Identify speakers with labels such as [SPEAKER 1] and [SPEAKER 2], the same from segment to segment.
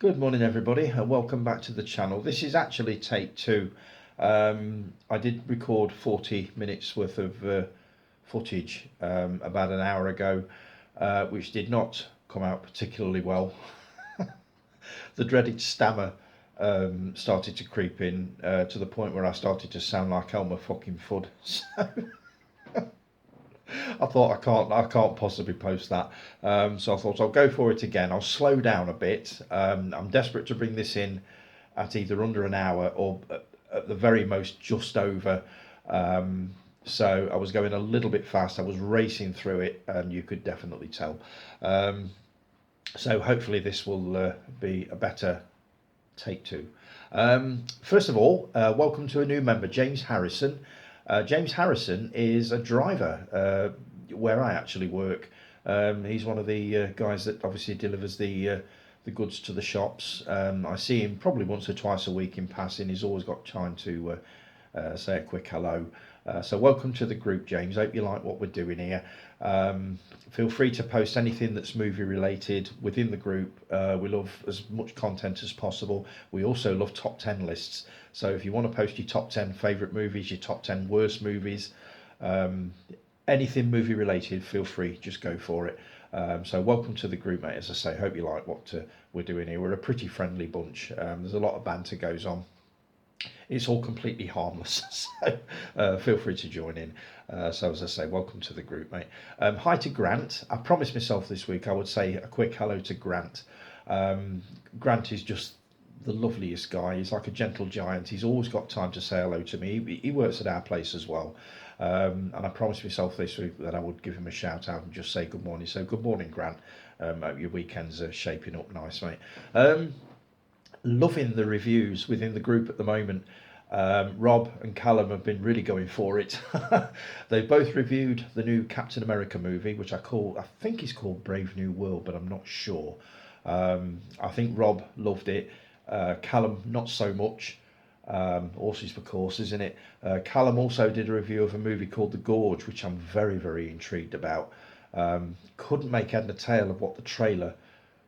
[SPEAKER 1] Good morning, everybody, and welcome back to the channel. This is actually take two. I did record 40 minutes worth of footage about an hour ago, which did not come out particularly well. The dreaded stammer started to creep in to the point where I started to sound like Elmer fucking Fudd. I thought I can't possibly post that, so I thought I'll go for it again. I'll slow down a bit. I'm desperate to bring this in at either under an hour or at the very most just over. So I was going a little bit fast. I was racing through it, and you could definitely tell. So hopefully this will be a better take two. First of all, welcome to a new member, James Harrison. James Harrison is a driver where I actually work. He's one of the guys that obviously delivers the goods to the shops. I see him probably once or twice a week in passing. He's always got time to say a quick hello. So welcome to the group, James. Hope you like what we're doing here. Feel free to post anything that's movie related within the group. We love as much content as possible. We also love top 10 lists. So if you want to post your top 10 favourite movies, your top 10 worst movies, anything movie related, feel free, just go for it. So welcome to the group, mate. As I say, hope you like what we're doing here. We're a pretty friendly bunch. There's a lot of banter goes on. It's all completely harmless, so feel free to join in. So as I say, welcome to the group, mate. Hi to Grant. I promised myself this week I would say a quick hello to Grant. Grant is just the loveliest guy. He's like a gentle giant. He's always got time to say hello to me. He works at our place as well. And I promised myself this week that I would give him a shout out and just say good morning. So good morning, Grant. Hope your weekends are shaping up nice, mate. Loving the reviews within the group at the moment. Rob and Callum have been really going for it. They've both reviewed the new Captain America movie, which I think it's called Brave New World, but I'm not sure. I think Rob loved it. Callum not so much. Horses for courses, isn't it? Callum also did a review of a movie called The Gorge, which I'm very, very intrigued about. Couldn't make head or tail of what the trailer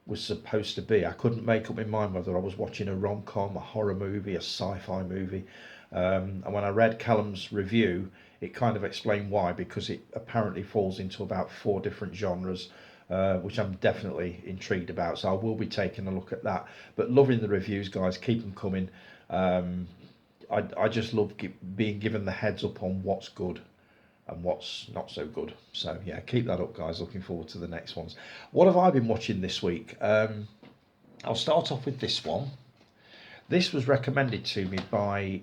[SPEAKER 1] was supposed to be. I couldn't make up my mind whether I was watching a rom-com, a horror movie, a sci-fi movie. And when I read Callum's review, it kind of explained why, because it apparently falls into about 4 different genres, which I'm definitely intrigued about. So I will be taking a look at that. But loving the reviews, guys. Keep them coming. I just love being given the heads up on what's good and what's not so good. So yeah, keep that up, guys. Looking forward to the next ones. What have I been watching this week? I'll start off with this one. This was recommended to me by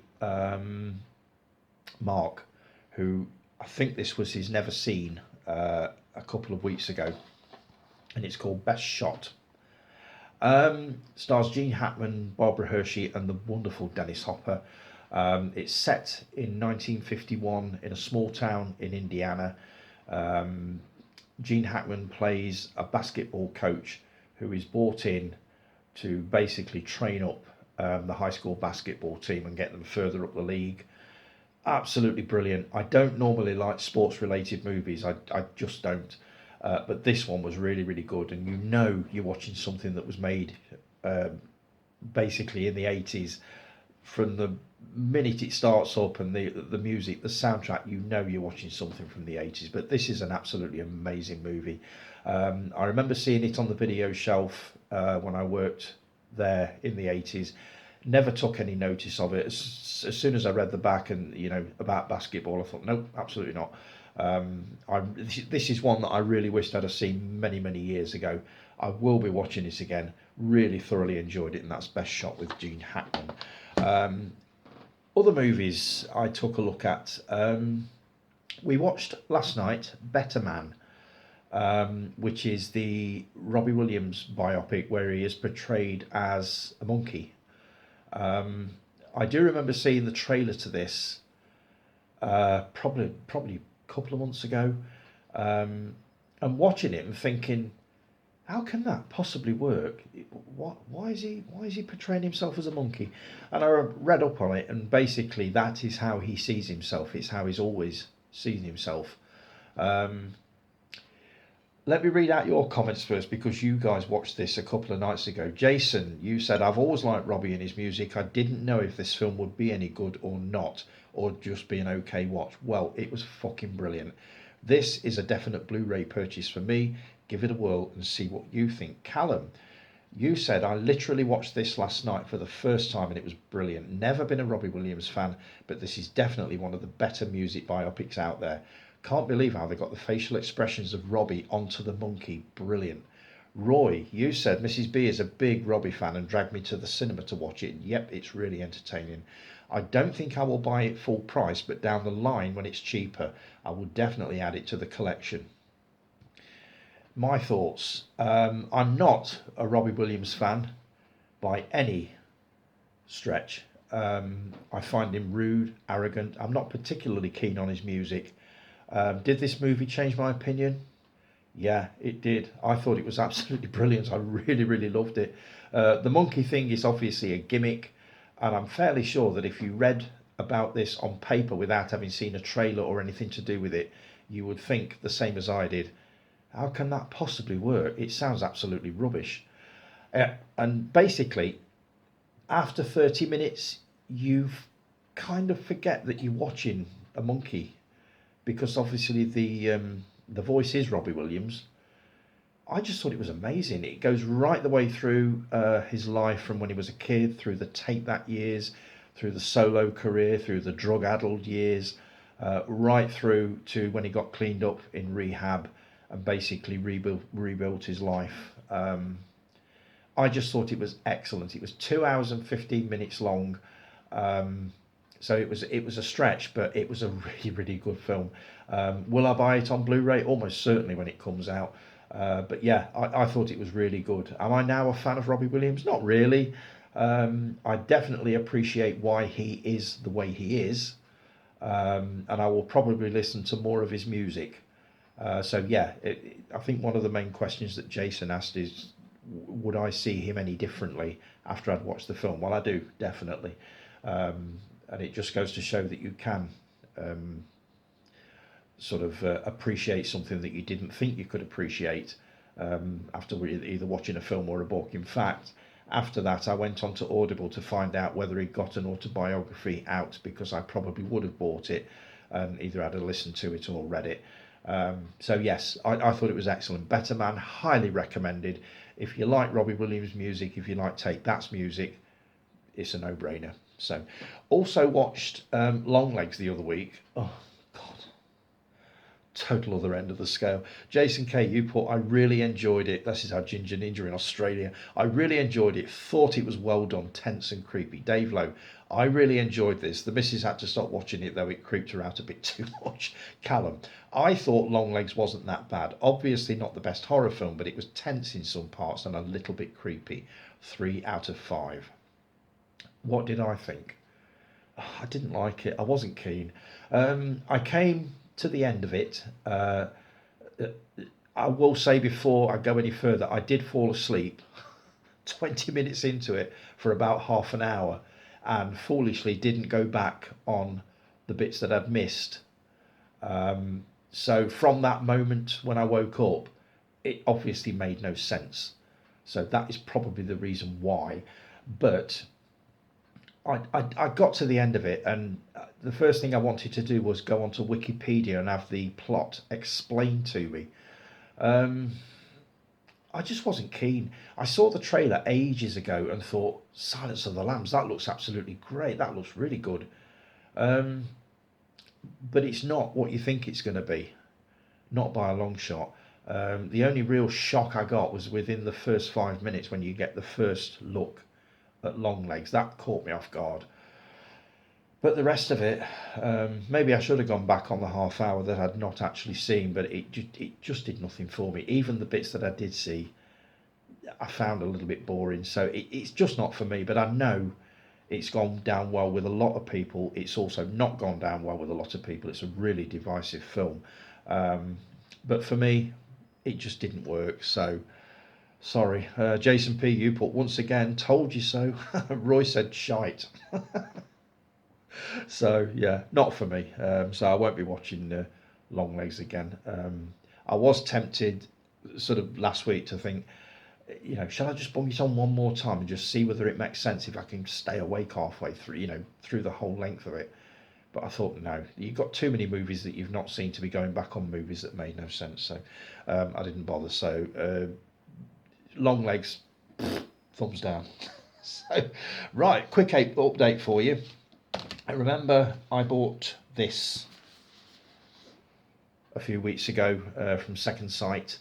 [SPEAKER 1] Mark, who I think this was his never seen a couple of weeks ago, and it's called Best Shot. Stars Gene Hackman, Barbara Hershey, and the wonderful Dennis Hopper. It's set in 1951 in a small town in Indiana. Gene Hackman plays a basketball coach who is brought in to basically train up the high school basketball team and get them further up the league. Absolutely brilliant. I don't normally like sports related movies. I just don't. But this one was really, really good. And you know you're watching something that was made basically in the 80s. From the minute it starts up and the music, the soundtrack, you know you're watching something from the 80s. But this is an absolutely amazing movie. I remember seeing it on the video shelf when I worked there in the 80s. Never took any notice of it. As soon as I read the back and about basketball, I thought, nope, absolutely not. This is one that I really wished I'd have seen many, many years ago. I will be watching it again. Really thoroughly enjoyed it, and that's Best Shot with Gene Hackman. Other movies I took a look at. We watched last night Better Man, which is the Robbie Williams biopic where he is portrayed as a monkey. I do remember seeing the trailer to this probably a couple of months ago, and watching it and thinking, how can that possibly work? Why is he portraying himself as a monkey? And I read up on it, and basically that is how he sees himself. It's how he's always seen himself. Let me read out your comments first because you guys watched this a couple of nights ago. Jason, you said, I've always liked Robbie and his music. I didn't know if this film would be any good or not, or just be an okay watch. Well, it was fucking brilliant. This is a definite Blu-ray purchase for me. Give it a whirl and see what you think. Callum, you said, I literally watched this last night for the first time and it was brilliant. Never been a Robbie Williams fan, but this is definitely one of the better music biopics out there. Can't believe how they got the facial expressions of Robbie onto the monkey. Brilliant. Roy, you said Mrs. B is a big Robbie fan and dragged me to the cinema to watch it. Yep, it's really entertaining. I don't think I will buy it full price, but down the line when it's cheaper, I will definitely add it to the collection. My thoughts. I'm not a Robbie Williams fan by any stretch. I find him rude, arrogant. I'm not particularly keen on his music. Did this movie change my opinion? Yeah, it did. I thought it was absolutely brilliant. I really, really loved it. The monkey thing is obviously a gimmick, and I'm fairly sure that if you read about this on paper without having seen a trailer or anything to do with it, you would think the same as I did. How can that possibly work? It sounds absolutely rubbish. And basically, after 30 minutes, you kind of forget that you're watching a monkey because obviously the voice is Robbie Williams. I just thought it was amazing. It goes right the way through his life from when he was a kid, through the Take That years, through the solo career, through the drug-addled years, right through to when he got cleaned up in rehab and basically rebuilt his life. I just thought it was excellent. It was 2 hours and 15 minutes long. So it was a stretch, but it was a really, really good film. Will I buy it on Blu-ray? Almost certainly when it comes out. But yeah, I thought it was really good. Am I now a fan of Robbie Williams? Not really. I definitely appreciate why he is the way he is. And I will probably listen to more of his music. So yeah, I think one of the main questions that Jason asked is, would I see him any differently after I'd watched the film? Well, I do, definitely. And it just goes to show that you can sort of appreciate something that you didn't think you could appreciate after either watching a film or a book. In fact, after that, I went on to Audible to find out whether he'd got an autobiography out, because I probably would have bought it and either had a listen to it or read it. So yes, I thought it was excellent. Better Man, highly recommended. If you like Robbie Williams music, if you like Take That's music, it's a no-brainer. So, also watched Longlegs the other week. Oh God, total other end of the scale. Jason K, you put, I really enjoyed it. This is our Ginger Ninja in Australia. I really enjoyed it. Thought it was well done, tense and creepy. Dave Lowe, I really enjoyed this. The missus had to stop watching it though, it creeped her out a bit too much. Callum, I thought Longlegs wasn't that bad. Obviously not the best horror film, but it was tense in some parts and a little bit creepy. 3 out of 5. What did I think? I didn't like it. I wasn't keen. I came to the end of it. I will say before I go any further, I did fall asleep 20 minutes into it for about half an hour and foolishly didn't go back on the bits that I'd missed. So from that moment when I woke up, it obviously made no sense. So that is probably the reason why. But I got to the end of it, and the first thing I wanted to do was go onto Wikipedia and have the plot explained to me. I just wasn't keen. I saw the trailer ages ago and thought, Silence of the Lambs, that looks absolutely great. That looks really good. But it's not what you think it's going to be. Not by a long shot. The only real shock I got was within the first 5 minutes when you get the first look at Longlegs. That caught me off guard. But the rest of it, maybe I should have gone back on the half hour that I'd not actually seen, but it just did nothing for me. Even the bits that I did see, I found a little bit boring. So it's just not for me, but I know it's gone down well with a lot of people. It's also not gone down well with a lot of people. It's a really divisive film. But for me, it just didn't work. So, sorry. Jason P, you put, once again, told you so. Roy said shite. So yeah, not for me. So I won't be watching Longlegs again. I was tempted sort of last week to think, shall I just bung it on one more time and just see whether it makes sense if I can stay awake halfway through, through the whole length of it. But I thought, no, you've got too many movies that you've not seen to be going back on movies that made no sense. So I didn't bother. So long legs, thumbs down. So, right, quick update for you. I remember I bought this a few weeks ago from Second Sight.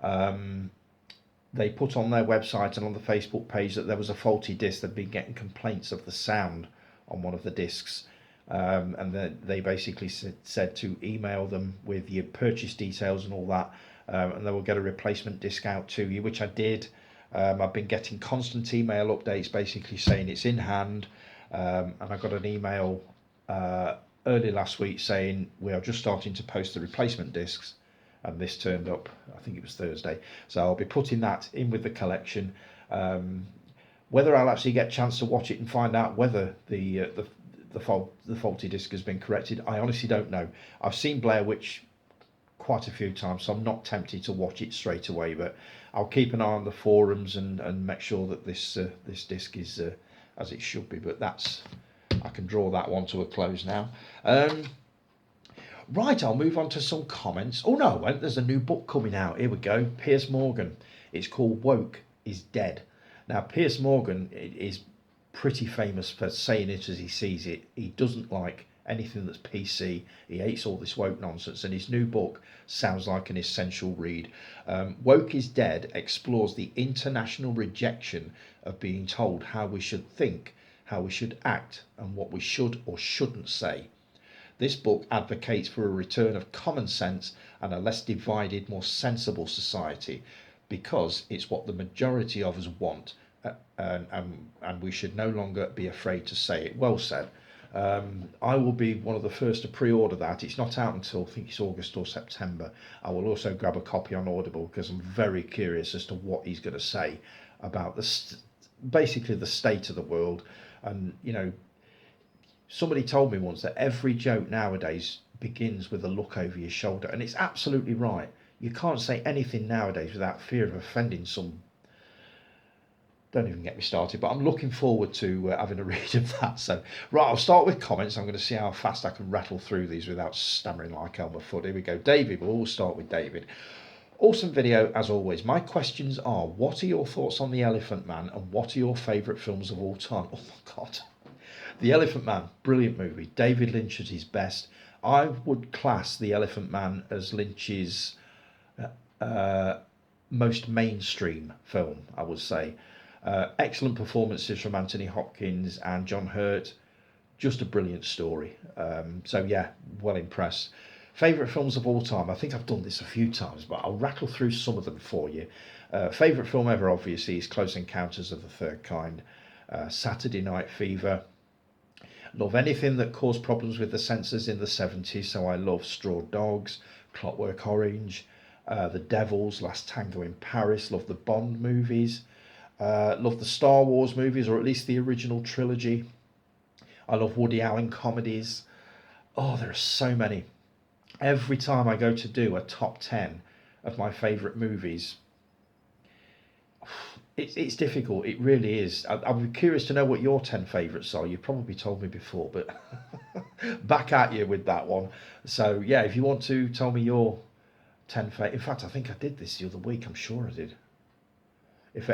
[SPEAKER 1] They put on their website and on the Facebook page that there was a faulty disc. They'd been getting complaints of the sound on one of the discs. And they basically said to email them with your purchase details and all that, and they will get a replacement disc out to you, which I did. I've been getting constant email updates basically saying it's in hand, and I got an email early last week saying we are just starting to post the replacement discs, and this turned up, I think it was Thursday, so I'll be putting that in with the collection. Whether I'll actually get a chance to watch it and find out whether the faulty disc has been corrected, I honestly don't know. I've seen Blair Witch quite a few times, so I'm not tempted to watch it straight away, but I'll keep an eye on the forums and make sure that this disc is as it should be. But I can draw that one to a close now. Right, I'll move on to some comments. Oh no, there's a new book coming out. Here we go. Piers Morgan. It's called Woke is Dead. Now, Piers Morgan is pretty famous for saying it as he sees it. He doesn't like anything that's PC. He hates all this woke nonsense, and his new book sounds like an essential read. Woke is Dead explores the international rejection of being told how we should think, how we should act, and what we should or shouldn't say. This book advocates for a return of common sense and a less divided, more sensible society, because it's what the majority of us want, and we should no longer be afraid to say it. Well said. I will be one of the first to pre-order that. It's not out until I think it's August or September. I will also grab a copy on Audible because I'm very curious as to what he's going to say about basically the state of the world. And somebody told me once that every joke nowadays begins with a look over your shoulder, and it's absolutely right. You can't say anything nowadays without fear of offending some. Don't even get me started, but I'm looking forward to having a read of that. So, right, I'll start with comments. I'm going to see how fast I can rattle through these without stammering like Elmer Fudd. Here we go. David, we'll all start with David. Awesome video, as always. My questions are, what are your thoughts on The Elephant Man, and what are your favourite films of all time? Oh, my God. The Elephant Man, brilliant movie. David Lynch at his best. I would class The Elephant Man as Lynch's most mainstream film, I would say. Excellent performances from Anthony Hopkins and John Hurt. Just a brilliant story. So yeah, well impressed. Favourite films of all time. I think I've done this a few times, but I'll rattle through some of them for you. Favourite film ever, obviously, is Close Encounters of the Third Kind. Saturday Night Fever. Love anything that caused problems with the censors in the 70s. So I love Straw Dogs, Clockwork Orange, The Devils, Last Tango in Paris. Love the Bond movies. Love the Star Wars movies, or at least the original trilogy. I love Woody Allen comedies. Oh, there are so many. Every time I go to do a top 10 of my favourite movies, it's difficult. It really is. I'd be curious to know what your 10 favourites are. You've probably told me before, but back at you with that one. So yeah, if you want to tell me your 10 favourites. In fact, I think I did this the other week. I'm sure I did. If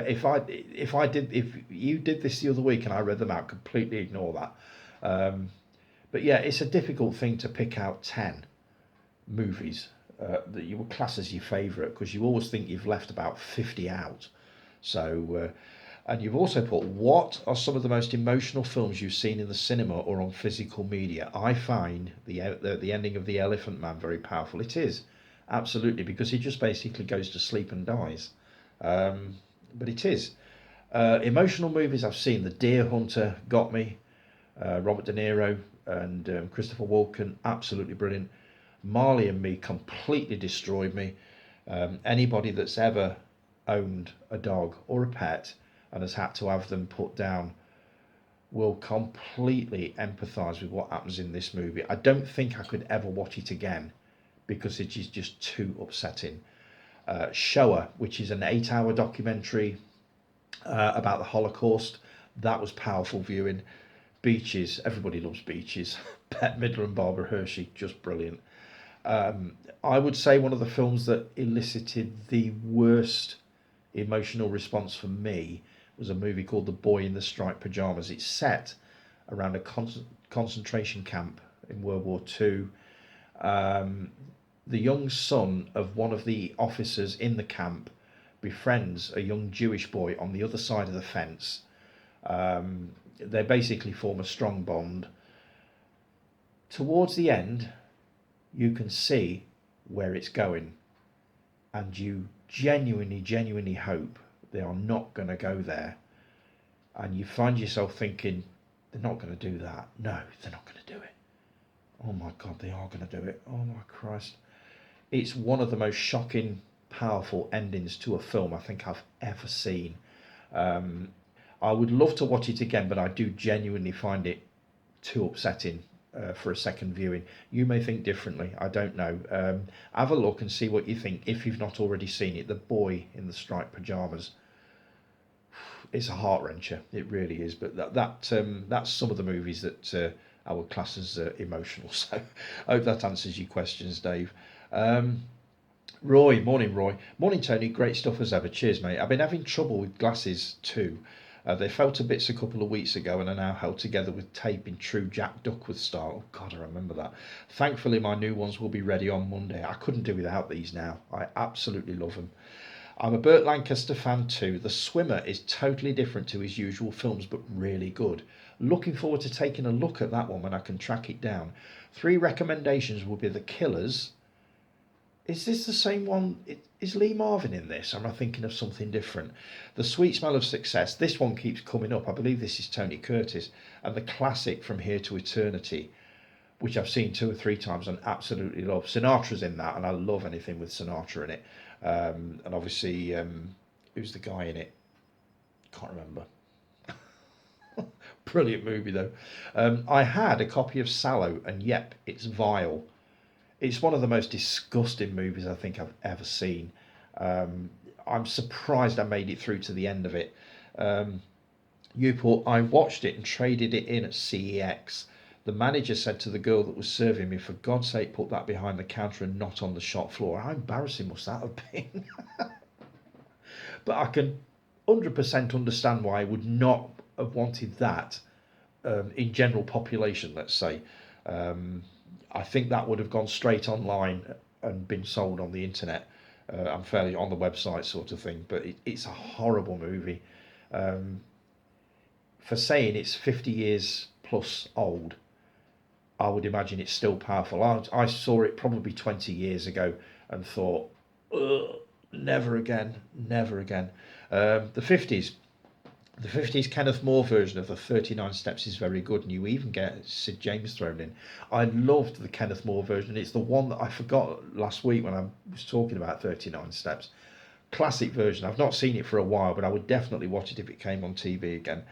[SPEAKER 1] you did this the other week and I read them out, completely ignore that. But yeah, it's a difficult thing to pick out 10 movies that you would class as your favourite, because you always think you've left about 50 out. So, and you've also put, what are some of the most emotional films you've seen in the cinema or on physical media? I find the ending of The Elephant Man very powerful. It is, absolutely, because he just basically goes to sleep and dies. But it is. Emotional movies I've seen, The Deer Hunter got me. Robert De Niro and Christopher Walken, absolutely brilliant. Marley and Me completely destroyed me. Anybody that's ever owned a dog or a pet and has had to have them put down will completely empathise with what happens in this movie. I don't think I could ever watch it again because it is just too upsetting. Shoah, which is an 8-hour documentary about the Holocaust. That was powerful viewing. Beaches, everybody loves Beaches. Bette Midler and Barbara Hershey, just brilliant. I would say one of the films that elicited the worst emotional response for me was a movie called The Boy in the Striped Pajamas. It's set around a concentration camp in World War II. The young son of one of the officers in the camp befriends a young Jewish boy on the other side of the fence. They basically form a strong bond. Towards the end, you can see where it's going, and you genuinely hope they are not going to go there. And you find yourself thinking, they're not going to do that. No, they're not going to do it. Oh my God, they are going to do it. Oh my Christ. It's one of the most shocking, powerful endings to a film I think I've ever seen. I would love to watch it again, but I do genuinely find it too upsetting for a second viewing. You may think differently, I don't know. Have a look and see what you think if you've not already seen it. The Boy in the Striped Pajamas. It's a heart wrencher, it really is. But that's some of the movies that I would class as emotional. So I hope that answers your questions, Dave. Roy, morning, Roy. Morning, Tony. Great stuff as ever. Cheers, mate. I've been having trouble with glasses too. They fell to bits a couple of weeks ago and are now held together with tape in true Jack Duckworth style. Oh, God, I remember that. Thankfully, my new ones will be ready on Monday. I couldn't do without these now. I absolutely love them. I'm a Burt Lancaster fan too. The Swimmer is totally different to his usual films, but really good. Looking forward to taking a look at that one when I can track it down. 3 recommendations will be The Killers. Is this the same one? Is Lee Marvin in this? Am I thinking of something different? The Sweet Smell of Success. This one keeps coming up. I believe this is Tony Curtis. And the classic From Here to Eternity, which I've seen 2 or 3 times and absolutely love. Sinatra's in that, and I love anything with Sinatra in it. And obviously, who's the guy in it? Can't remember. Brilliant movie though. I had a copy of Sallow, and yep, it's vile. It's one of the most disgusting movies I think I've ever seen. I'm surprised I made it through to the end of it. Newport, I watched it and traded it in at CEX. The manager said to the girl that was serving me, for God's sake, put that behind the counter and not on the shop floor. How embarrassing must that have been? But I can 100% understand why I would not have wanted that in general population, let's say. I think that would have gone straight online and been sold on the internet. I'm fairly on the website sort of thing, but it's a horrible movie. For saying it's 50 years plus old, I would imagine it's still powerful. I saw it probably 20 years ago and thought, never again, never again. The 50s. The 50s Kenneth More version of the 39 Steps is very good, and you even get Sid James thrown in. I loved the Kenneth More version. It's the one that I forgot last week when I was talking about 39 Steps. Classic version. I've not seen it for a while, but I would definitely watch it if it came on TV again.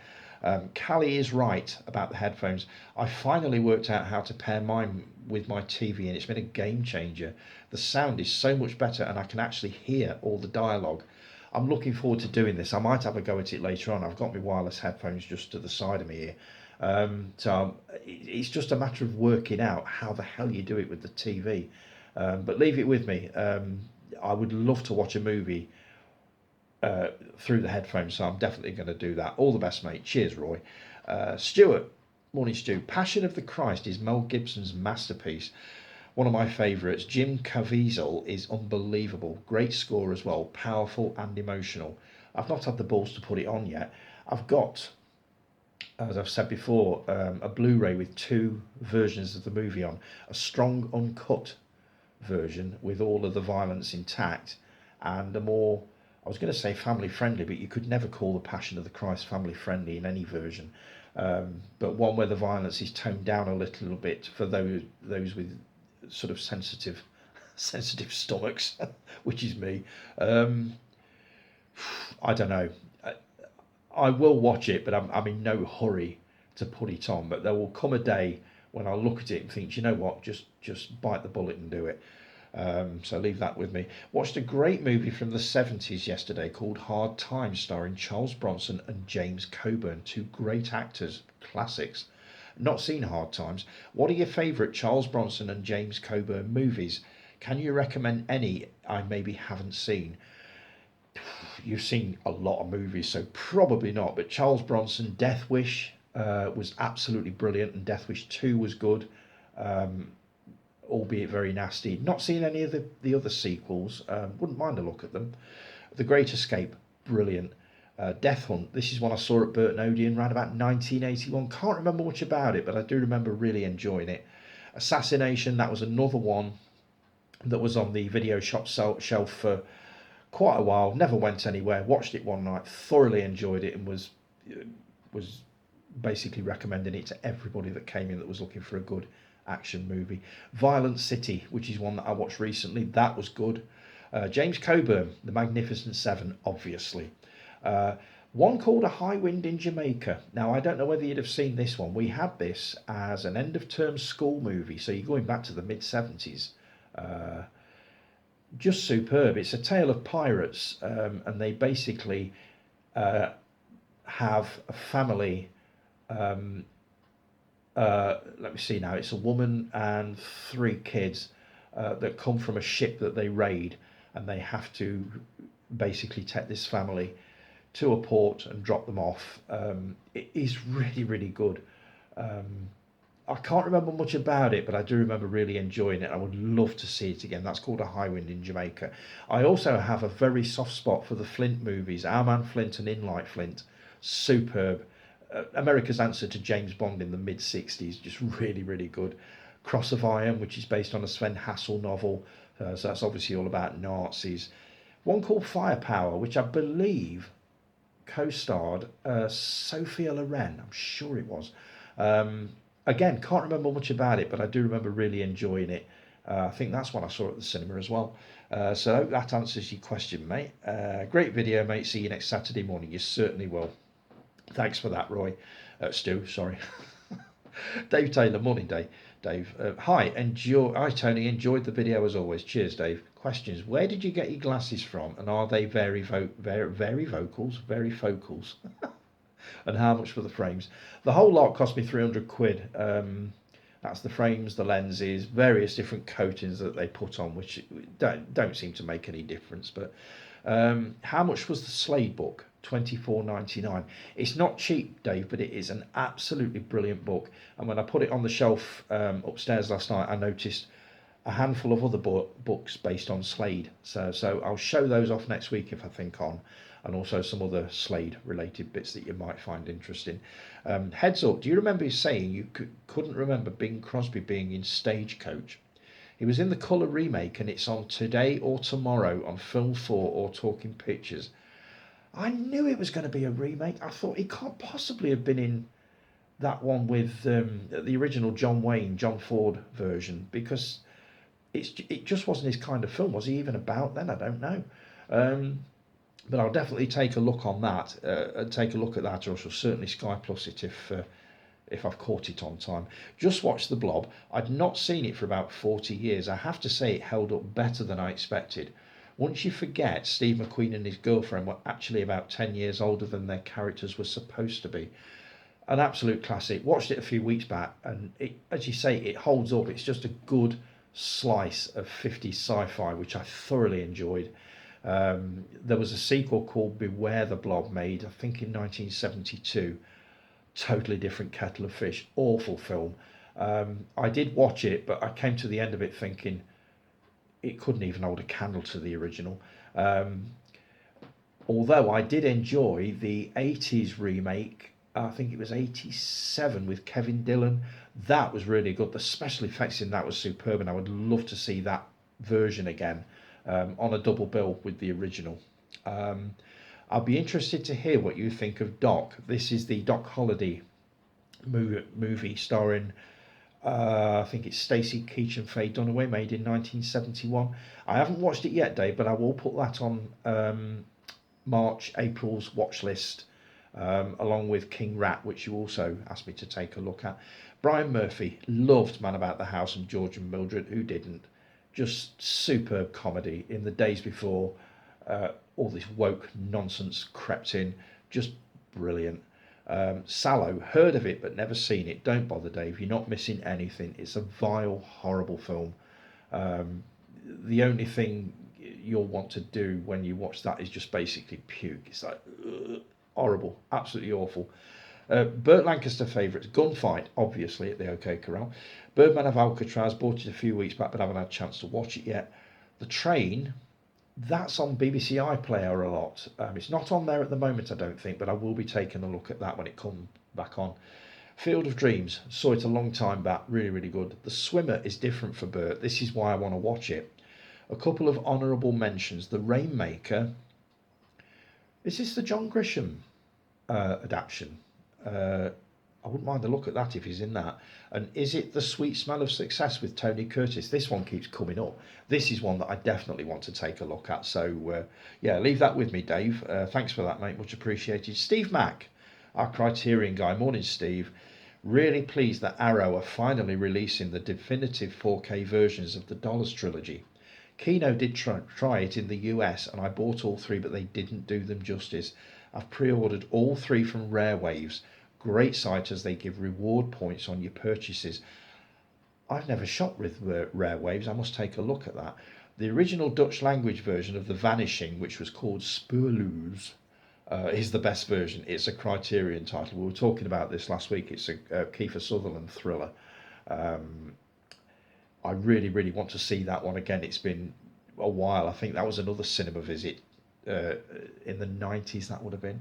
[SPEAKER 1] Callie is right about the headphones. I finally worked out how to pair mine with my TV, and it's been a game changer. The sound is so much better, and I can actually hear all the dialogue. I'm looking forward to doing this. I might have a go at it later on. I've got my wireless headphones just to the side of me here. So it's just a matter of working out how the hell you do it with the TV. But leave it with me. I would love to watch a movie through the headphones, so I'm definitely going to do that. All the best, mate. Cheers, Roy. Stuart, morning, Stu. Passion of the Christ is Mel Gibson's masterpiece. One of my favourites. Jim Caviezel is unbelievable. Great score as well. Powerful and emotional. I've not had the balls to put it on yet. I've got, as I've said before, a Blu-ray with 2 versions of the movie on. A strong uncut version with all of the violence intact, and a more, I was going to say family friendly, but you could never call the Passion of the Christ family friendly in any version. But one where the violence is toned down a little bit for those with sort of sensitive stomachs, which is me. I don't know. I will watch it, but I'm in no hurry to put it on. But there will come a day when I'll look at it and think, you know what, just bite the bullet and do it. So leave that with me. Watched a great movie from the 70s yesterday called Hard Times, starring Charles Bronson and James Coburn, two great actors, classics. Not seen Hard Times. What are your favourite Charles Bronson and James Coburn movies? Can you recommend any I maybe haven't seen? You've seen a lot of movies, so probably not. But Charles Bronson, Death Wish was absolutely brilliant, and Death Wish 2 was good, albeit very nasty. Not seen any of the other sequels, wouldn't mind a look at them. The Great Escape, brilliant. Death Hunt, this is one I saw at Burton Odeon around about 1981. Can't remember much about it, but I do remember really enjoying it. Assassination, that was another one that was on the video shop shelf for quite a while. Never went anywhere. Watched it one night, thoroughly enjoyed it, and was basically recommending it to everybody that came in that was looking for a good action movie. Violent City, which is one that I watched recently, that was good. James Coburn, The Magnificent Seven, obviously. One called A High Wind in Jamaica. Now, I don't know whether you'd have seen this one. We had this as an end of term school movie, so you're going back to the mid 70s. Just superb. It's a tale of pirates, and they basically have a family. Let me see now. It's a woman and three kids that come from a ship that they raid, and they have to basically take this family to a port and drop them off. It is really, really good. I can't remember much about it, but I do remember really enjoying it. I would love to see it again. That's called A High Wind in Jamaica. I also have a very soft spot for the Flint movies, Our Man Flint and In Light Flint. Superb. America's answer to James Bond in the mid 60s, just really, really good. Cross of Iron, which is based on a Sven Hassel novel, so that's obviously all about Nazis. One called Firepower, which I believe co-starred Sophia Loren, I'm sure it was. Again, can't remember much about it, but I do remember really enjoying it. I think that's one I saw at the cinema as well. So I hope that answers your question, mate. Great video, mate. See you next Saturday morning. You certainly will. Thanks for that, Roy. Stu, sorry. Dave Taylor, morning, Dave. Hi, Tony. Enjoyed the video as always. Cheers, Dave. Questions. Where did you get your glasses from? And are they very vocals? Very focals? And how much for the frames? The whole lot cost me 300 quid. That's the frames, the lenses, various different coatings that they put on, which don't seem to make any difference. But how much was the Slade book? £24.99. It's not cheap, Dave, but it is an absolutely brilliant book. And when I put it on the shelf upstairs last night, I noticed a handful of other books based on Slade. So I'll show those off next week if I think on, and also some other Slade related bits that you might find interesting. Heads up, do you remember saying you couldn't remember Bing Crosby being in Stagecoach? He was in the Colour remake, and it's on today or tomorrow on Film 4 or Talking Pictures. I knew it was going to be a remake. I thought he can't possibly have been in that one with the original John Ford version, because it just wasn't his kind of film. Was he even about then? I don't know. But I'll definitely take a look on that, and take a look at that, or I shall certainly Sky Plus it if I've caught it on time. Just watched The Blob. I'd not seen it for about 40 years. I have to say it held up better than I expected. Once you forget Steve McQueen and his girlfriend were actually about 10 years older than their characters were supposed to be. An absolute classic. Watched it a few weeks back, and it, as you say, it holds up. It's just a good slice of 50s sci-fi, which I thoroughly enjoyed. There was a sequel called Beware the Blob made, I think in 1972. Totally different kettle of fish. Awful film. I did watch it, but I came to the end of it thinking it couldn't even hold a candle to the original. Although I did enjoy the 80s remake, I think it was 87 with Kevin Dillon. That was really good. The special effects in that was superb, and I would love to see that version again on a double bill with the original. I'll be interested to hear what you think of Doc. This is the Doc Holliday movie starring I think it's Stacey Keach and Faye Dunaway, made in 1971. I haven't watched it yet, Dave, but I will put that on April's watch list, along with King Rat, which you also asked me to take a look at. Brian Murphy, loved Man About the House and George and Mildred. Who didn't? Just superb comedy. In the days before all this woke nonsense crept in, just brilliant. Sallow, heard of it but never seen it. Don't bother, Dave. You're not missing anything. It's a vile, horrible film. The only thing you'll want to do when you watch that is just basically puke. It's like horrible, absolutely awful. Burt Lancaster favourites, Gunfight, obviously, at the OK Corral. Birdman of Alcatraz, bought it a few weeks back, but haven't had a chance to watch it yet. The Train, that's on BBC iPlayer a lot. It's not on there at the moment, I don't think, but I will be taking a look at that when it comes back on. Field of Dreams, saw it a long time back, really, really good. The Swimmer is different for Burt. This is why I want to watch it. A couple of honourable mentions. The Rainmaker. Is this the John Grisham adaptation? I wouldn't mind a look at that if he's in that. And is it The Sweet Smell of Success with Tony Curtis? This one keeps coming up. This is one that I definitely want to take a look at. So, yeah, leave that with me, Dave. Thanks for that, mate. Much appreciated. Steve Mack, our Criterion guy. Morning, Steve. Really pleased that Arrow are finally releasing the definitive 4K versions of the Dollars trilogy. Kino did try it in the US, and I bought all three, but they didn't do them justice. I've pre-ordered all three from Rare Waves. Great site as they give reward points on your purchases. I've never shopped with Rare Waves. I must take a look at that. The original Dutch language version of The Vanishing, which was called Spoorloos, is the best version. It's a Criterion title. We were talking about this last week. It's a Kiefer Sutherland thriller. I really, really want to see that one again. It's been a while. I think that was another cinema visit in the 90s, that would have been.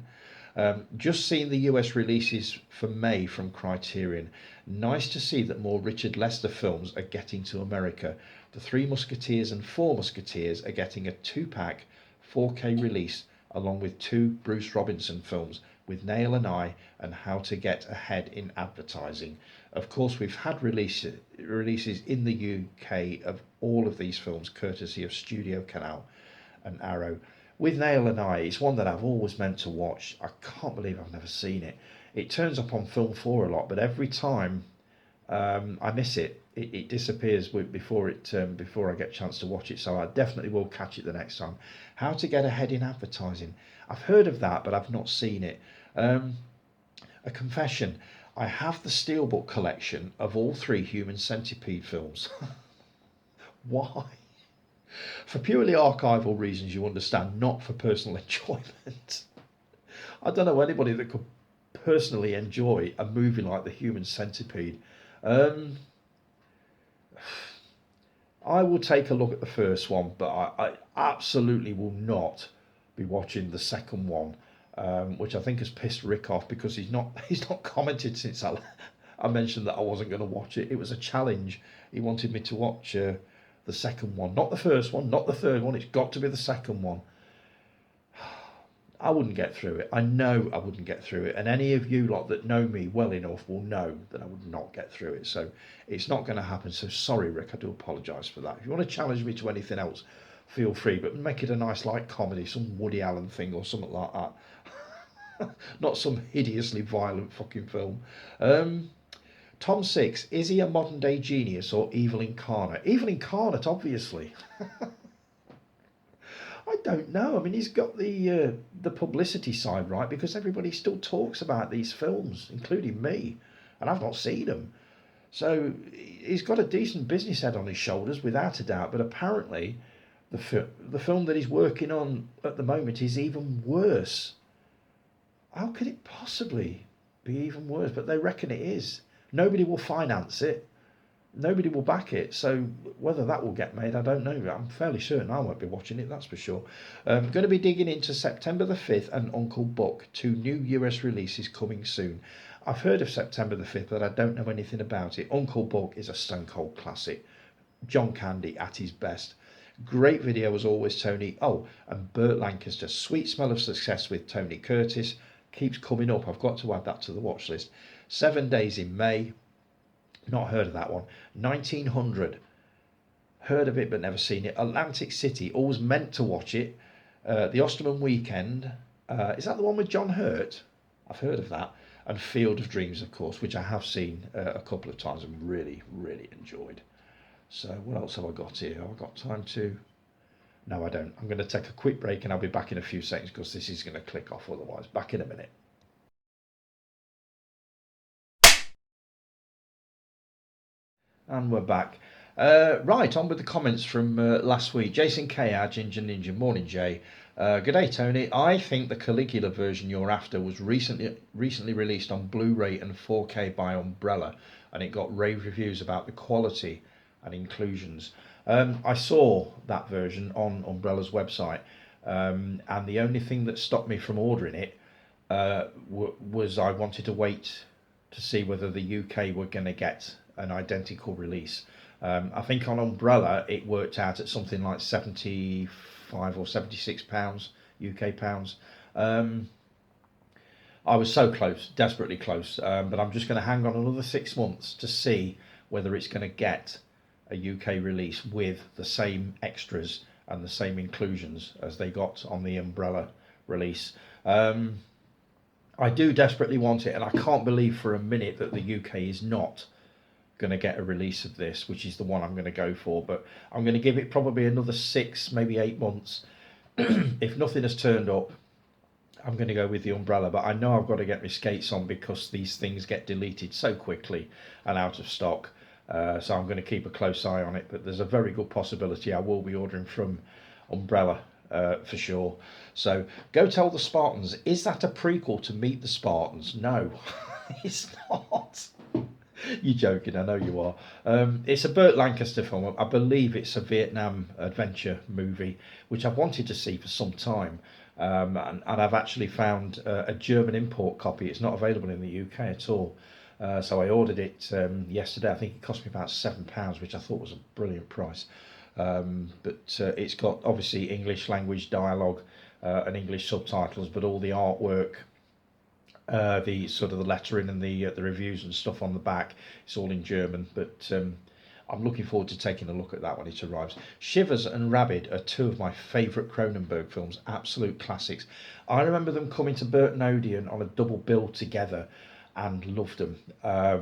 [SPEAKER 1] Just seeing the US releases for May from Criterion. Nice to see that more Richard Lester films are getting to America. The Three Musketeers and Four Musketeers are getting a 2-pack 4K release, along with 2 Bruce Robinson films with Nail and I and How to Get Ahead in Advertising. Of course, we've had releases in the UK of all of these films, courtesy of Studio Canal and Arrow. With Nail and I, it's one that I've always meant to watch. I can't believe I've never seen it. It turns up on Film 4 a lot, but every time I miss it. It disappears before I get a chance to watch it, so I definitely will catch it the next time. How to Get Ahead in Advertising. I've heard of that, but I've not seen it. A confession. I have the Steelbook collection of all 3 Human Centipede films. Why? For purely archival reasons, you understand, not for personal enjoyment. I don't know anybody that could personally enjoy a movie like The Human Centipede. I will take a look at the first one, but I absolutely will not be watching the second one, which I think has pissed Rick off because he's not commented since I mentioned that I wasn't going to watch it. It was a challenge. He wanted me to watch the second one, not the first one, not the third one. It's got to be the second one. I wouldn't get through it. I know I wouldn't get through it. And any of you lot that know me well enough will know that I would not get through it. So it's not going to happen. So sorry, Rick, I do apologise for that. If you want to challenge me to anything else, feel free. But make it a nice light comedy, some Woody Allen thing or something like that. Not some hideously violent fucking film. Tom 6, is he a modern day genius or evil incarnate? Evil incarnate, obviously. I don't know. I mean, he's got the publicity side right, because everybody still talks about these films, including me, and I've not seen them. So he's got a decent business head on his shoulders, without a doubt. But apparently, the film that he's working on at the moment is even worse. How could it possibly be even worse? But they reckon it is. Nobody will finance it. Nobody will back it, so whether that will get made, I don't know. I'm fairly certain I won't be watching it, that's for sure. I'm going to be digging into September the 5th and Uncle Buck, 2 new US releases coming soon. I've heard of September the 5th, but I don't know anything about it. Uncle Buck is a stone cold classic. John Candy at his best. Great video as always, Tony. Oh, and Burt Lancaster, Sweet Smell of Success with Tony Curtis. Keeps coming up. I've got to add that to the watch list. 7 Days in May. Not heard of that one. 1900. Heard of it but never seen it. Atlantic City. Always meant to watch it. The Osterman Weekend. Is that the one with John Hurt? I've heard of that. And Field of Dreams, of course, which I have seen a couple of times and really, really enjoyed. So what else have I got here? Have I got time to? No, I don't. I'm going to take a quick break and I'll be back in a few seconds because this is going to click off otherwise. Back in a minute. And we're back. Right, on with the comments from last week. Jason K.R. Ginger Ninja. Morning, Jay. Good day, Tony. I think the Caligula version you're after was recently released on Blu-ray and 4K by Umbrella, and it got rave reviews about the quality and inclusions. I saw that version on Umbrella's website, and the only thing that stopped me from ordering it was I wanted to wait to see whether the UK were going to get an identical release. I think on Umbrella it worked out at something like 75 or 76 pounds UK pounds. I was so close, desperately close, but I'm just going to hang on another 6 months to see whether it's going to get a UK release with the same extras and the same inclusions as they got on the Umbrella release. I do desperately want it, and I can't believe for a minute that the UK is not going to get a release of this, which is the one I'm going to go for. But I'm going to give it probably another 6, maybe 8 months. If nothing has turned up, I'm going to go with the Umbrella. But I know I've got to get my skates on because these things get deleted so quickly and out of stock. So I'm going to keep a close eye on it. But there's a very good possibility I will be ordering from Umbrella for sure. So Go Tell the Spartans. Is that a prequel to Meet the Spartans? No, it's not. You're joking, I know you are. It's a Burt Lancaster film. I believe it's a Vietnam adventure movie, which I've wanted to see for some time. And I've actually found a German import copy. It's not available in the UK at all. So I ordered it yesterday. I think it cost me about £7, which I thought was a brilliant price. But it's got obviously English language dialogue and English subtitles, but all the artwork, the sort of the lettering and the reviews and stuff on the back, it's all in German. But I'm looking forward to taking a look at that when it arrives. Shivers and Rabid are two of my favourite Cronenberg films, absolute classics. I remember them coming to Burton Odeon on a double bill together and loved them.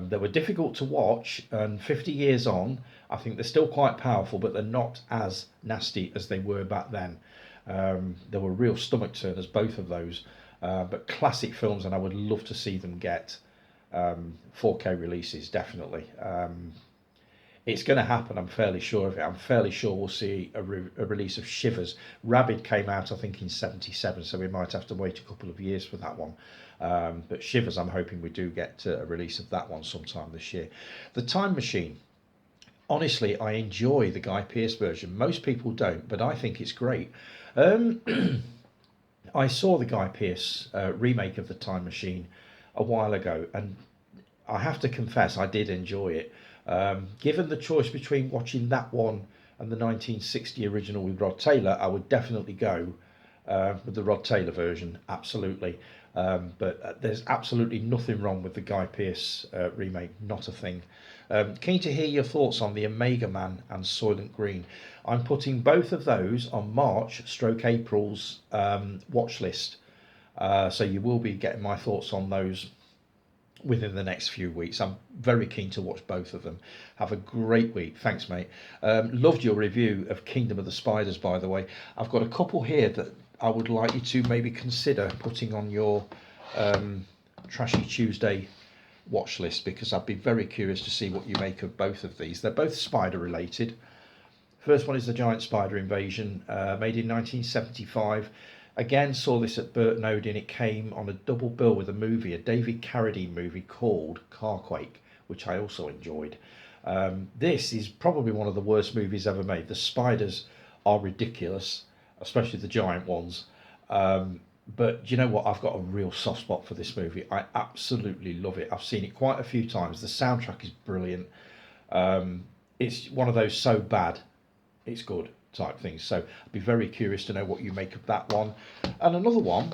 [SPEAKER 1] They were difficult to watch, and 50 years on, I think they're still quite powerful, but they're not as nasty as they were back then. There were real stomach turners, both of those. But classic films, and I would love to see them get 4K releases, definitely. It's going to happen, I'm fairly sure of it. I'm fairly sure we'll see a release of Shivers. Rabid came out, I think, in 77, so we might have to wait a couple of years for that one. But Shivers, I'm hoping we do get a release of that one sometime this year. The Time Machine. Honestly, I enjoy the Guy Pearce version. Most people don't, but I think it's great. I saw the Guy Pearce remake of The Time Machine a while ago, and I have to confess I did enjoy it. Given the choice between watching that one and the 1960 original with Rod Taylor, I would definitely go with the Rod Taylor version, absolutely. But there's absolutely nothing wrong with the Guy Pearce remake, not a thing. Keen to hear your thoughts on the Omega Man and Soylent Green. I'm putting both of those on March/April's watch list, so you will be getting my thoughts on those within the next few weeks. I'm very keen to watch both of them. Have a great week. Thanks, mate. Loved your review of Kingdom of the Spiders, by the way. I've got a couple here that I would like you to maybe consider putting on your Trashy Tuesday watch list, because I'd be very curious to see what you make of both of these. They're both spider related. First one is the Giant Spider Invasion, made in 1975. Again, saw this at Burton Odeon. It came on a double bill with a movie, a David Carradine movie called Carquake, which I also enjoyed. This is probably one of the worst movies ever made. The spiders are ridiculous, especially the giant ones. But you know what? I've got a real soft spot for this movie. I absolutely love it. I've seen it quite a few times. The soundtrack is brilliant. It's one of those so bad, it's good type things. So I'd be very curious to know what you make of that one. And another one,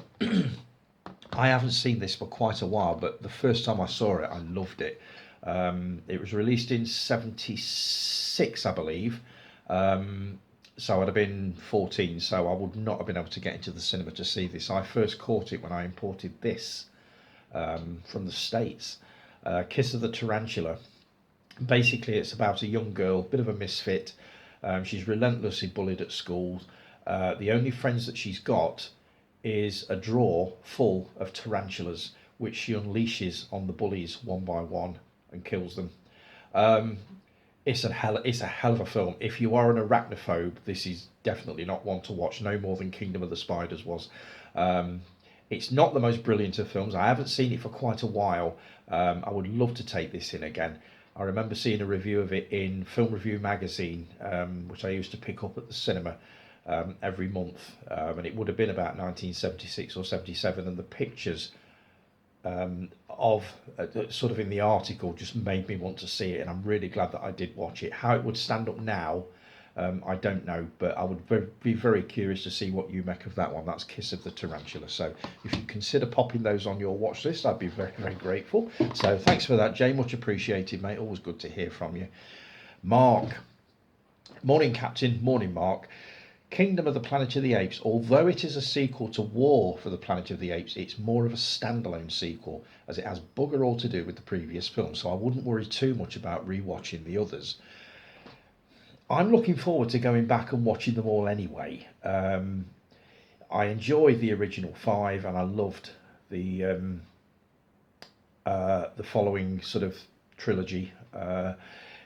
[SPEAKER 1] I haven't seen this for quite a while, but the first time I saw it, I loved it. It was released in 76, I believe. So I'd have been 14, so I would not have been able to get into the cinema to see this. I first caught it when I imported this from the States. Kiss of the Tarantula. Basically, it's about a young girl, bit of a misfit. She's relentlessly bullied at school. The only friends that she's got is a drawer full of tarantulas, which she unleashes on the bullies one by one and kills them. Um, it's a hell of a film. If you are an arachnophobe, this is definitely not one to watch. No more than Kingdom of the Spiders was. Um, it's not the most brilliant of films. I haven't seen it for quite a while. I would love to take this in again. I remember seeing a review of it in Film Review magazine, which I used to pick up at the cinema every month, and it would have been about 1976 or 77. And the pictures of sort of in the article just made me want to see it, and I'm really glad that I did watch it. How it would stand up now, I don't know, but I would be very curious to see what you make of that one. That's Kiss of the Tarantula. So if you consider popping those on your watch list, I'd be very, very grateful. So thanks for that, Jay. Much appreciated, mate. Always good to hear from you. Mark. Morning, Captain. Morning, Mark. Kingdom of the Planet of the Apes, although it is a sequel to War for the Planet of the Apes, it's more of a standalone sequel, as it has bugger all to do with the previous film, so I wouldn't worry too much about rewatching the others. I'm looking forward to going back and watching them all anyway. I enjoyed the original five, and I loved the following sort of trilogy.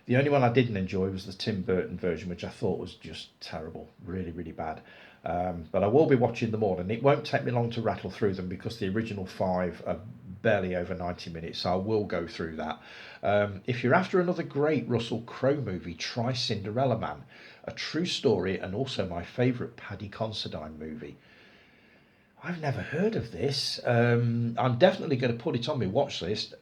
[SPEAKER 1] The only one I didn't enjoy was the Tim Burton version, which I thought was just terrible, really, really bad. But I will be watching them all, and it won't take me long to rattle through them because the original five are barely over 90 minutes, so I will go through that. If you're after another great Russell Crowe movie, try Cinderella Man, a true story, and also my favourite Paddy Considine movie. I've never heard of this. I'm definitely going to put it on my watch list.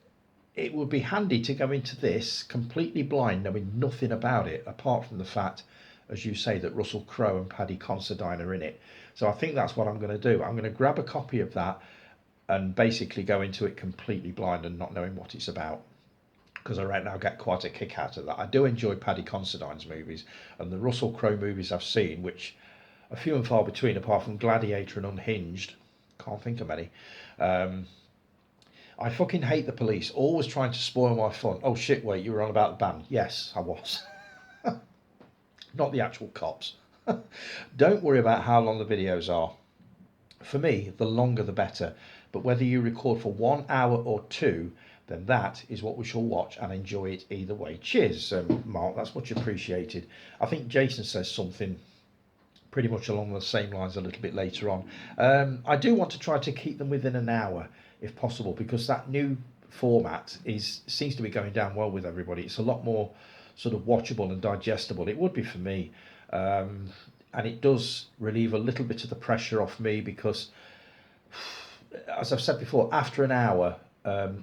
[SPEAKER 1] It would be handy to go into this completely blind, knowing nothing about it, apart from the fact, as you say, that Russell Crowe and Paddy Considine are in it. So I think that's what I'm going to do. I'm going to grab a copy of that and basically go into it completely blind and not knowing what it's about, because I right now get quite a kick out of that. I do enjoy Paddy Considine's movies, and the Russell Crowe movies I've seen, which are few and far between, apart from Gladiator and Unhinged. Can't think of any. I fucking hate the police, always trying to spoil my fun. Oh shit, wait, you were on about the band. Yes, I was. Not the actual cops. Don't worry about how long the videos are. For me, the longer the better. But whether you record for 1 hour or two, then that is what we shall watch and enjoy it either way. Cheers, Mark. That's much appreciated. I think Jason says something pretty much along the same lines a little bit later on. I do want to try to keep them within an hour if possible, because that new format seems to be going down well with everybody. It's a lot more sort of watchable and digestible. It would be for me, and it does relieve a little bit of the pressure off me because, as I've said before, after an hour,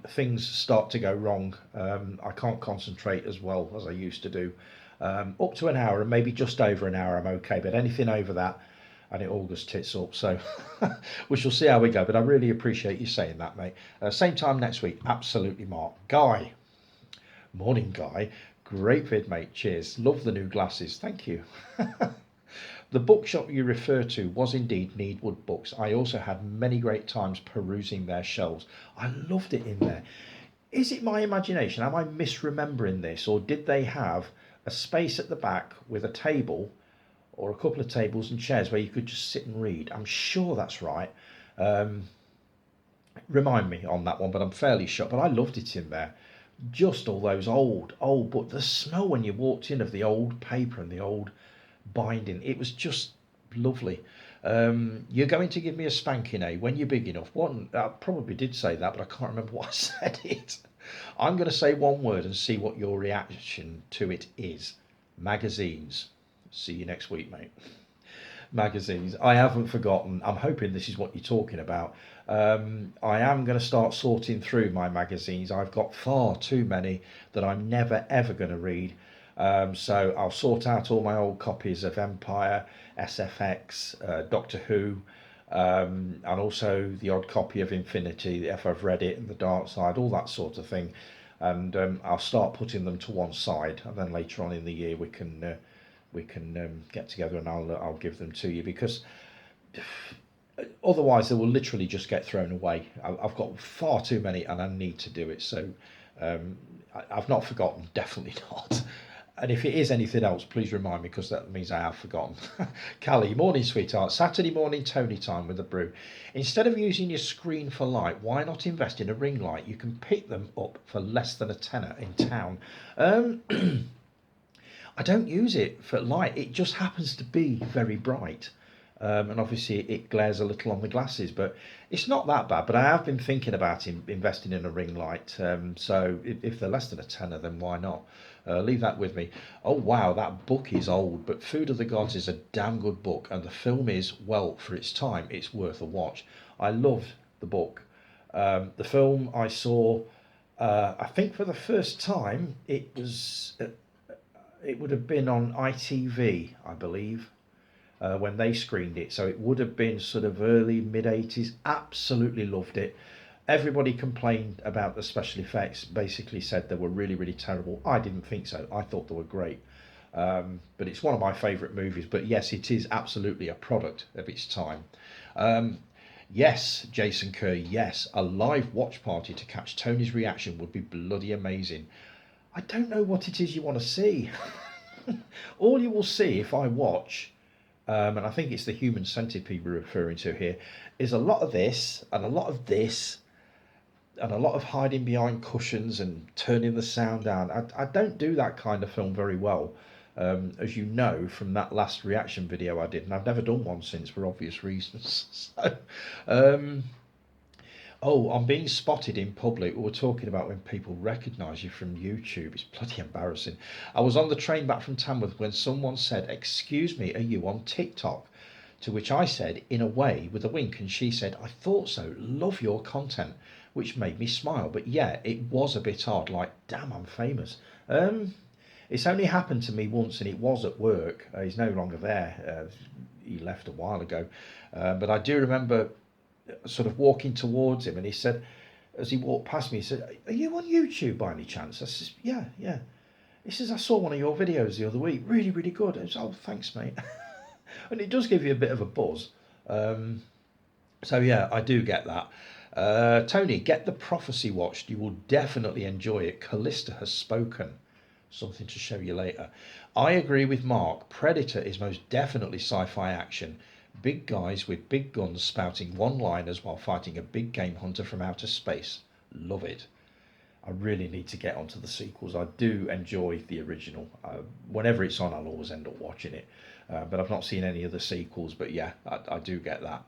[SPEAKER 1] things start to go wrong. I can't concentrate as well as I used to do. Up to an hour and maybe just over an hour, I'm okay, but anything over that, and it all just tits up. So we shall see how we go. But I really appreciate you saying that, mate. Same time next week, absolutely, Mark. Guy, morning, Guy. Great vid, mate. Cheers. Love the new glasses. Thank you. The bookshop you refer to was indeed Needwood Books. I also had many great times perusing their shelves. I loved it in there. Is it my imagination? Am I misremembering this, or did they have a space at the back with a table or a couple of tables and chairs where you could just sit and read? I'm sure that's right. Remind me on that one, but I'm fairly sure. But I loved it in there. Just all those old, but the smell when you walked in of the old paper and the old binding, it was just lovely. You're going to give me a spanking, eh? When you're big enough. One, I probably did say that, but I can't remember what I said it. I'm going to say one word and see what your reaction to it is. Magazines. See you next week, mate. Magazines. I haven't forgotten. I'm hoping this is what you're talking about. I am going to start sorting through my magazines. I've got far too many that I'm never ever going to read. So I'll sort out all my old copies of Empire, SFX, Doctor Who, and also the odd copy of Infinity if I've read it, and The Dark Side, all that sort of thing. And I'll start putting them to one side, and then later on in the year we can get together and I'll give them to you, because otherwise they will literally just get thrown away. I've got far too many and I need to do it. So I've not forgotten, definitely not. And if it is anything else, please remind me because that means I have forgotten. Callie, morning, sweetheart. Saturday morning Tony time with a brew. Instead of using your screen for light, why not invest in a ring light? You can pick them up for less than a tenner in town. Um, I don't use it for light. It just happens to be very bright. And obviously it glares a little on the glasses, but it's not that bad. But I have been thinking about investing in a ring light. So if they're less than a tenner, then why not? Leave that with me. Oh wow, that book is old, but Food of the Gods is a damn good book, and the film is, well, for its time, it's worth a watch. I loved the book. The film I saw, I think for the first time, it would have been on ITV, I believe, when they screened it. So it would have been sort of early, mid 80s. Absolutely loved it. Everybody complained about the special effects, basically said they were really, really terrible. I didn't think so. I thought they were great. But it's one of my favourite movies. But yes, it is absolutely a product of its time. Yes, Jason Kerr, yes, a live watch party to catch Tony's reaction would be bloody amazing. I don't know what it is you want to see. All you will see if I watch, and I think it's the human centipede we're referring to here, is a lot of this and a lot of this and a lot of hiding behind cushions and turning the sound down. I don't do that kind of film very well, as you know from that last reaction video I did, and I've never done one since for obvious reasons. So, oh, I'm being spotted in public. We're talking about when people recognise you from YouTube. It's bloody embarrassing. I was on the train back from Tamworth when someone said, "Excuse me, are you on TikTok?" To which I said, in a way, with a wink, and she said, "I thought so. Love your content," which made me smile. But yeah, it was a bit odd. Like, damn, I'm famous. It's only happened to me once, and it was at work. He's no longer there. He left a while ago. But I do remember sort of walking towards him, and he said, as he walked past me, he said, "Are you on YouTube by any chance?" I said, "Yeah, yeah." He says, "I saw one of your videos the other week. Really, really good." I said, "Oh, thanks, mate." And it does give you a bit of a buzz. So yeah, I do get that. Tony, get the Prophecy watched. You will definitely enjoy it. Callista has spoken. Something to show you later. I agree with Mark. Predator is most definitely sci-fi action. Big guys with big guns spouting one-liners while fighting a big game hunter from outer space. Love it. I really need to get onto the sequels. I do enjoy the original. Whenever it's on, I'll always end up watching it. But I've not seen any of the sequels. But yeah, I do get that.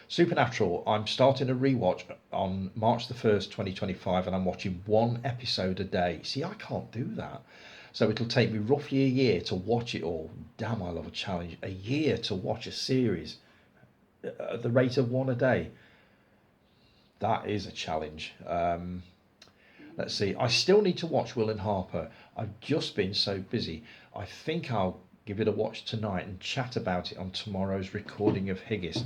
[SPEAKER 1] Supernatural, I'm starting a rewatch on March the 1st, 2025, and I'm watching one episode a day. See, I can't do that. So it'll take me roughly a year to watch it all. Damn, I love a challenge. A year to watch a series at the rate of one a day. That is a challenge. Let's see. I still need to watch Will and Harper. I've just been so busy. I think I'll give it a watch tonight and chat about it on tomorrow's recording of Higgis.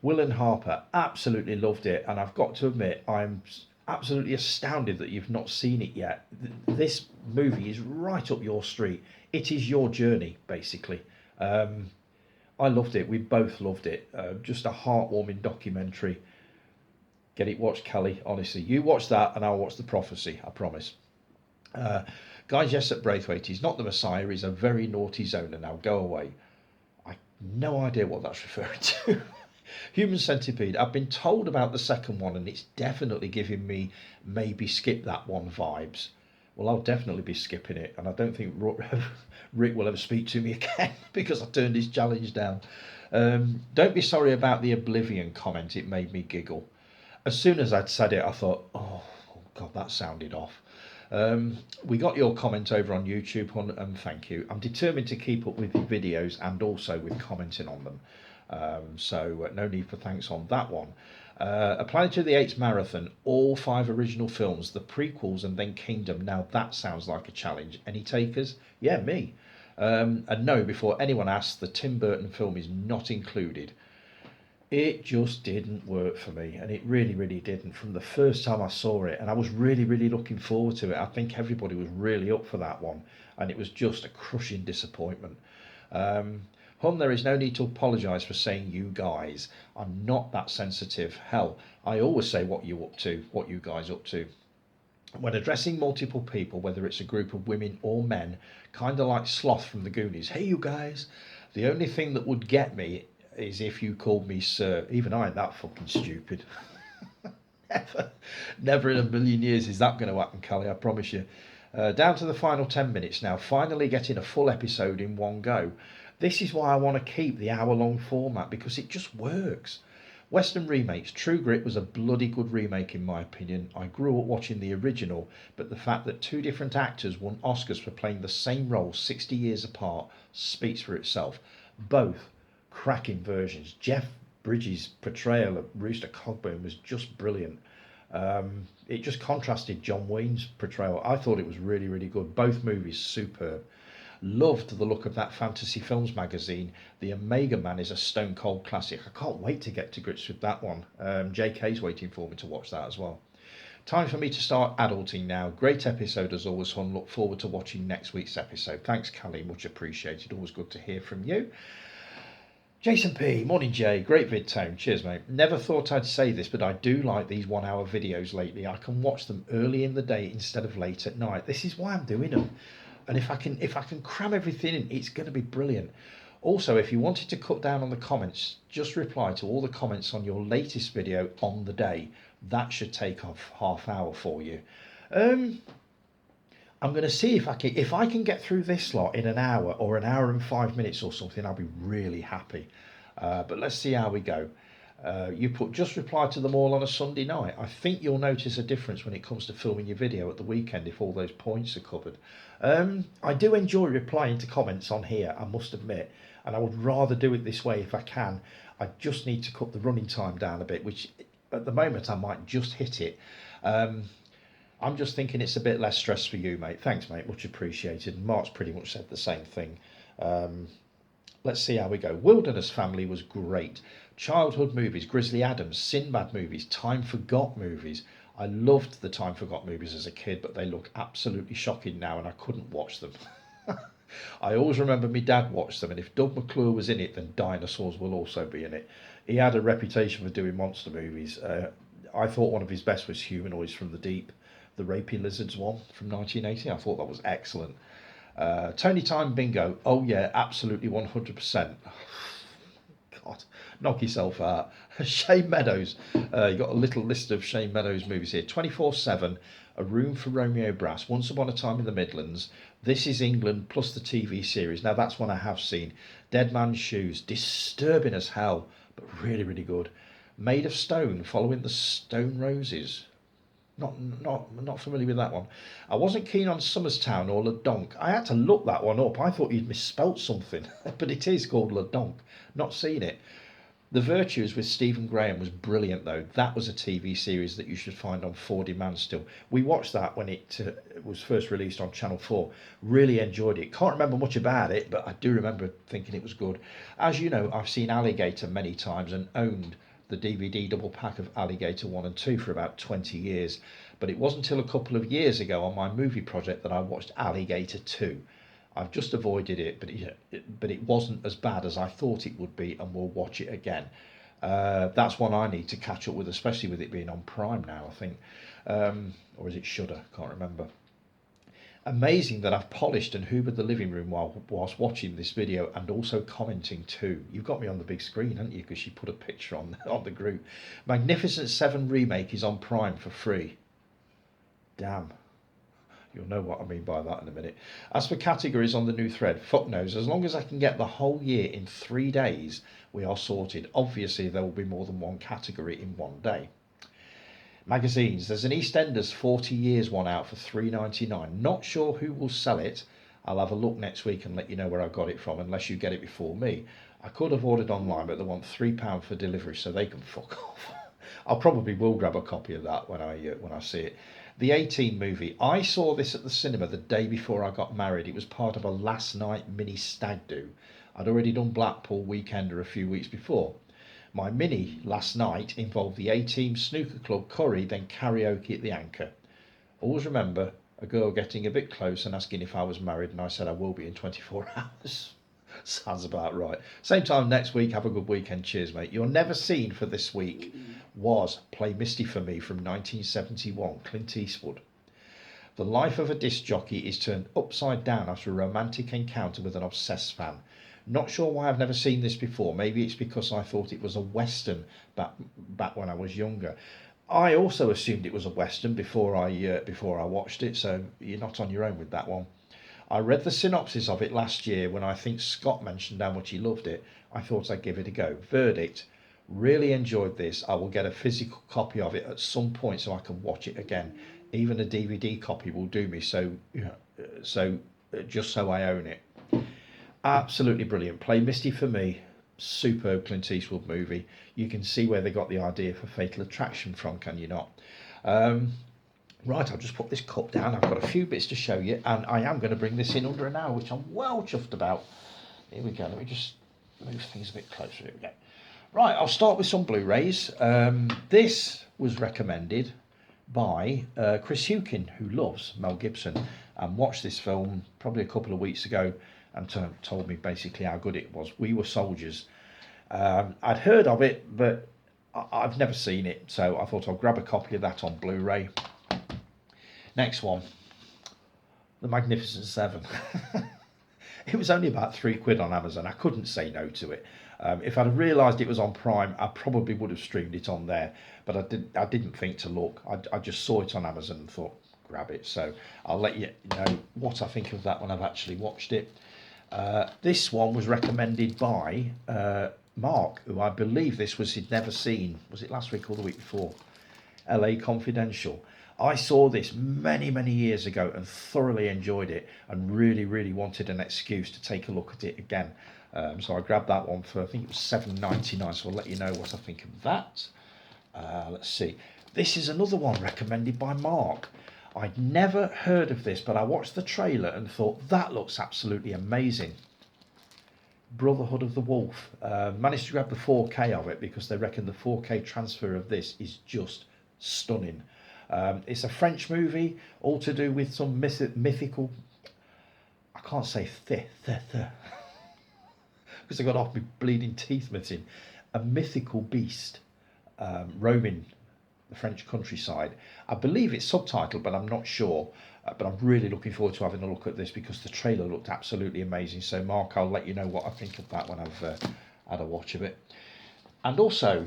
[SPEAKER 1] Will and Harper, absolutely loved it, and I've got to admit, I'm absolutely astounded that you've not seen it yet. This movie is right up your street. It is your journey, basically. I loved it. We both loved it. Just a heartwarming documentary. Get it watched, Kelly. Honestly, you watch that, and I'll watch The Prophecy. I promise. Guy Jessup Braithwaite, he's not the Messiah. He's a very naughty zoner. Now go away. I no idea what that's referring to. Human Centipede. I've been told about the second one, and it's definitely giving me maybe skip that one vibes. Well, I'll definitely be skipping it, and I don't think Rick will ever speak to me again because I turned his challenge down. Don't be sorry about the Oblivion comment. It made me giggle. As soon as I'd said it, I thought, oh God, that sounded off. We got your comment over on YouTube, Hun, and thank you. I'm determined to keep up with your videos and also with commenting on them. So no need for thanks on that one. A Planet of the Apes marathon, all 5 original films, the prequels, and then Kingdom. Now that sounds like a challenge. Any takers? Yeah, me. And no, before anyone asks, the Tim Burton film is not included. It just didn't work for me, and it really, really didn't from the first time I saw it, and I was really, really looking forward to it. I think everybody was really up for that one, and it was just a crushing disappointment. Hun, there is no need to apologise for saying you guys. I'm not that sensitive. Hell, I always say what you up to, what you guys up to. When addressing multiple people, whether it's a group of women or men, kind of like Sloth from the Goonies. Hey, you guys. The only thing that would get me is if you called me sir. Even I ain't that fucking stupid. Never, never in a million years is that going to happen, Callie, I promise you. Down to the final 10 minutes now, finally getting a full episode in one go. This is why I want to keep the hour-long format, because it just works. Western remakes. True Grit was a bloody good remake in my opinion. I grew up watching the original, but the fact that two different actors won Oscars for playing the same role 60 years apart speaks for itself. Both cracking versions. Jeff Bridges' portrayal of Rooster Cogburn was just brilliant. It just contrasted John Wayne's portrayal. I thought it was really, really good. Both movies superb. Loved the look of that Fantasy Films magazine. The Omega Man is a stone cold classic. I can't wait to get to grips with that one. JK's waiting for me to watch that as well. Time for me to start adulting now. Great episode as always, hon. Look forward to watching next week's episode. Thanks, Callie. Much appreciated. Always good to hear from you. Jason P. Morning, Jay. Great vid tone. Cheers, mate. Never thought I'd say this, but I do like these 1 hour videos lately. I can watch them early in the day instead of late at night. This is why I'm doing them. And if I can cram everything in, it's going to be brilliant. Also, if you wanted to cut down on the comments, just reply to all the comments on your latest video on the day. That should take off half hour for you. I'm going to see if I can get through this lot in an hour or an hour and 5 minutes or something. I'll be really happy. But let's see how we go. You put just reply to them all on a Sunday night. I think you'll notice a difference when it comes to filming your video at the weekend if all those points are covered. I do enjoy replying to comments on here, I must admit, and I would rather do it this way if I can. I just need to cut the running time down a bit, which at the moment I might just hit it. I'm just thinking it's a bit less stress for you, mate. Thanks, mate. Much appreciated. And Mark's pretty much said the same thing. Let's see how we go. Wilderness Family was great. Childhood movies, Grizzly Adams, Sinbad movies, Time Forgot movies. I loved the Time Forgot movies as a kid, but they look absolutely shocking now and I couldn't watch them. I always remember my dad watched them, and if Doug McClure was in it, then dinosaurs will also be in it. He had a reputation for doing monster movies. I thought one of his best was Humanoids from the Deep, the Rapey Lizards one from 1980. I thought that was excellent. Tony Time Bingo. Oh yeah, absolutely 100%. God, knock yourself out. Shane Meadows. You got a little list of Shane Meadows movies here. 24/7, A Room for Romeo Brass, Once Upon a Time in the Midlands, This Is England, plus the TV series. Now that's one I have seen. Dead Man's Shoes, disturbing as hell, but really, really good. Made of Stone, Following the Stone Roses. Not familiar with that one. I wasn't keen on Somerstown or Le Donk. I had to look that one up. I thought you'd misspelt something, but it is called Le Donk. Not seen it. The Virtues with Stephen Graham was brilliant, though. That was a TV series that you should find on 4Demand still. We watched that when it was first released on Channel 4. Really enjoyed it. Can't remember much about it, but I do remember thinking it was good. As you know, I've seen Alligator many times and owned the DVD double pack of Alligator 1 and 2 for about 20 years. But it wasn't until a couple of years ago on my movie project that I watched Alligator 2. I've just avoided it, but it wasn't as bad as I thought it would be, and we'll watch it again. That's one I need to catch up with, especially with it being on Prime now, I think. Or is it Shudder? Can't remember. Amazing that I've polished and hoovered the living room whilst watching this video and also commenting too. You've got me on the big screen, haven't you? Because she put a picture on the group. Magnificent 7 remake is on Prime for free. Damn. You'll know what I mean by that in a minute. As for categories on the new thread, fuck knows. As long as I can get the whole year in 3 days, we are sorted. Obviously, there will be more than one category in one day. Magazines. There's an EastEnders 40 years one out for $3.99. Not sure who will sell it. I'll have a look next week and let you know where I got it from, unless you get it before me. I could have ordered online, but they want £3 for delivery, so they can fuck off. I probably will grab a copy of that when I see it. The 18 movie. I saw this at the cinema the day before I got married. It was part of a last night mini stag do. I'd already done Blackpool Weekender a few weeks before. My mini last night involved the A-Team Snooker Club curry, then karaoke at the Anchor. Always remember a girl getting a bit close and asking if I was married, and I said I will be in 24 hours. Sounds about right. Same time next week. Have a good weekend. Cheers, mate. Your never seen for this week was Play Misty for Me from 1971, Clint Eastwood. The life of a disc jockey is turned upside down after a romantic encounter with an obsessed fan. Not sure why I've never seen this before. Maybe it's because I thought it was a western back when I was younger. I also assumed it was a western before I watched it. So you're not on your own with that one. I read the synopsis of it last year when I think Scott mentioned how much he loved it. I thought I'd give it a go. Verdict: really enjoyed this. I will get a physical copy of it at some point so I can watch it again. Even a DVD copy will do me. Just so I own it. Absolutely brilliant. Play Misty for me. Superb Clint Eastwood movie. You can see where they got the idea for Fatal Attraction from, can you not? Right, I'll just put this cup down. I've got a few bits to show you, and I am going to bring this in under an hour, which I'm well chuffed about. Here we go. Let me just move things a bit closer. Here we go. Right, I'll start with some Blu-rays. This was recommended by Chris Hukin, who loves Mel Gibson, and watched this film probably a couple of weeks ago and told me basically how good it was. We Were Soldiers. I'd heard of it, but I've never seen it, so I thought I'll grab a copy of that on Blu-ray. Next one, The Magnificent Seven. It was only about £3 on Amazon. I couldn't say no to it. If I'd have realised it was on Prime, I probably would have streamed it on there, but I didn't think to look. I just saw it on Amazon and thought, grab it. So I'll let you know what I think of that when I've actually watched it. This one was recommended by Mark, who I believe this was he'd never seen. Was it last week or the week before? LA Confidential. I saw this many, many years ago and thoroughly enjoyed it and really, really wanted an excuse to take a look at it again. So I grabbed that one for, I think it was $7.99, so I'll let you know what I think of that. Let's see. This is another one recommended by Mark. I'd never heard of this, but I watched the trailer and thought, that looks absolutely amazing. Brotherhood of the Wolf. Managed to grab the 4K of it because they reckon the 4K transfer of this is just stunning. It's a French movie, all to do with some mythical, I can't say because I got off my bleeding teeth missing, a mythical beast roaming the French countryside. I believe it's subtitled, but I'm not sure. But I'm really looking forward to having a look at this because the trailer looked absolutely amazing. So Mark, I'll let you know what I think of that when I've had a watch of it. And also,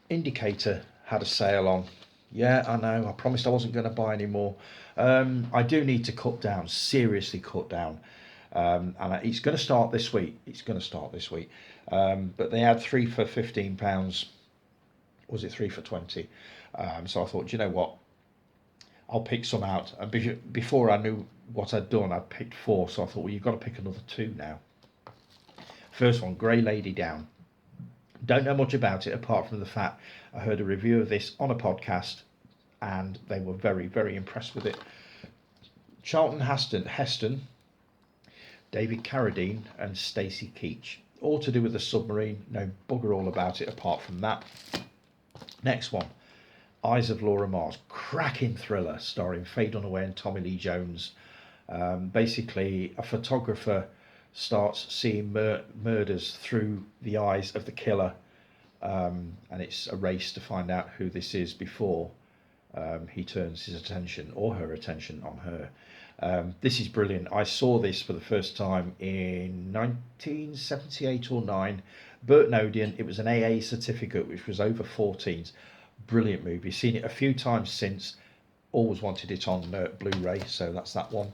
[SPEAKER 1] Indicator had a sale on. Yeah, I know. I promised I wasn't going to buy any more. I do need to cut down, seriously cut down. And it's going to start this week. But they had 3 for £15. Was it 3 for 20? So I thought, you know what? I'll pick some out. And before I knew what I'd done, I'd picked 4. So I thought, well, you've got to pick another 2 now. First one, Grey Lady Down. Don't know much about it apart from the fact I heard a review of this on a podcast and they were very, very impressed with it. Charlton Heston, David Carradine and Stacey Keach. All to do with the submarine. No bugger all about it apart from that. Next one, Eyes of Laura Mars. Cracking thriller starring Faye Dunaway and Tommy Lee Jones. Basically, a photographer starts seeing murders through the eyes of the killer, and it's a race to find out who this is before he turns his attention or her attention on her. This is brilliant. I saw this for the first time in 1978 or 9. Burton Odeon. It was an AA certificate, which was over 14s. Brilliant movie. Seen it a few times since. Always wanted it on Blu-ray, so that's that one.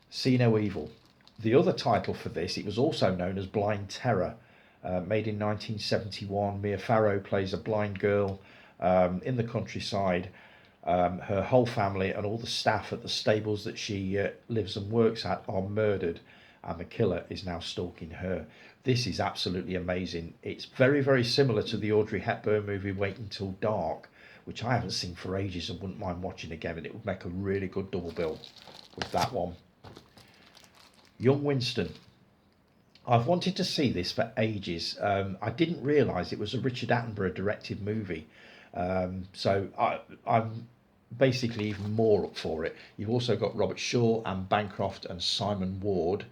[SPEAKER 1] See No Evil. The other title for this, it was also known as Blind Terror. Made in 1971. Mia Farrow plays a blind girl in the countryside. Her whole family and all the staff at the stables that she lives and works at are murdered, and the killer is now stalking her. This is absolutely amazing. It's very, very similar to the Audrey Hepburn movie Wait Until Dark, which I haven't seen for ages and wouldn't mind watching again, and it would make a really good double bill with that one. Young Winston. I've wanted to see this for ages. I didn't realise it was a Richard Attenborough directed movie. So I'm basically even more up for it. You've also got Robert Shaw, Anne Bancroft and Simon Ward,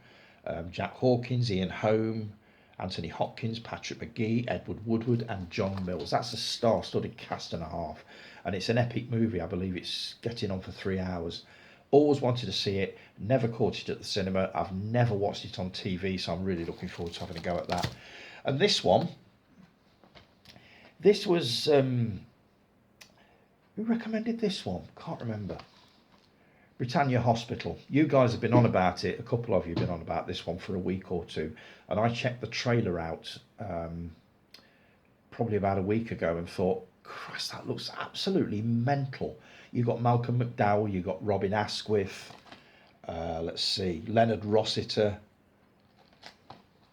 [SPEAKER 1] Jack Hawkins, Ian Holm, Anthony Hopkins, Patrick McGee, Edward Woodward, and John Mills. That's a star-studded cast and a half, and it's an epic movie. I believe it's getting on for 3 hours. Always wanted to see it, never caught it at the cinema. I've never watched it on TV, so I'm really looking forward to having a go at that. And this one, this was who recommended this one? Can't remember. Britannia Hospital. You guys have been on about it. A couple of you have been on about this one for a week or two, and I checked the trailer out probably about a week ago and thought, Christ, that looks absolutely mental. You've got Malcolm McDowell, you've got Robin Asquith, let's see, Leonard Rossiter.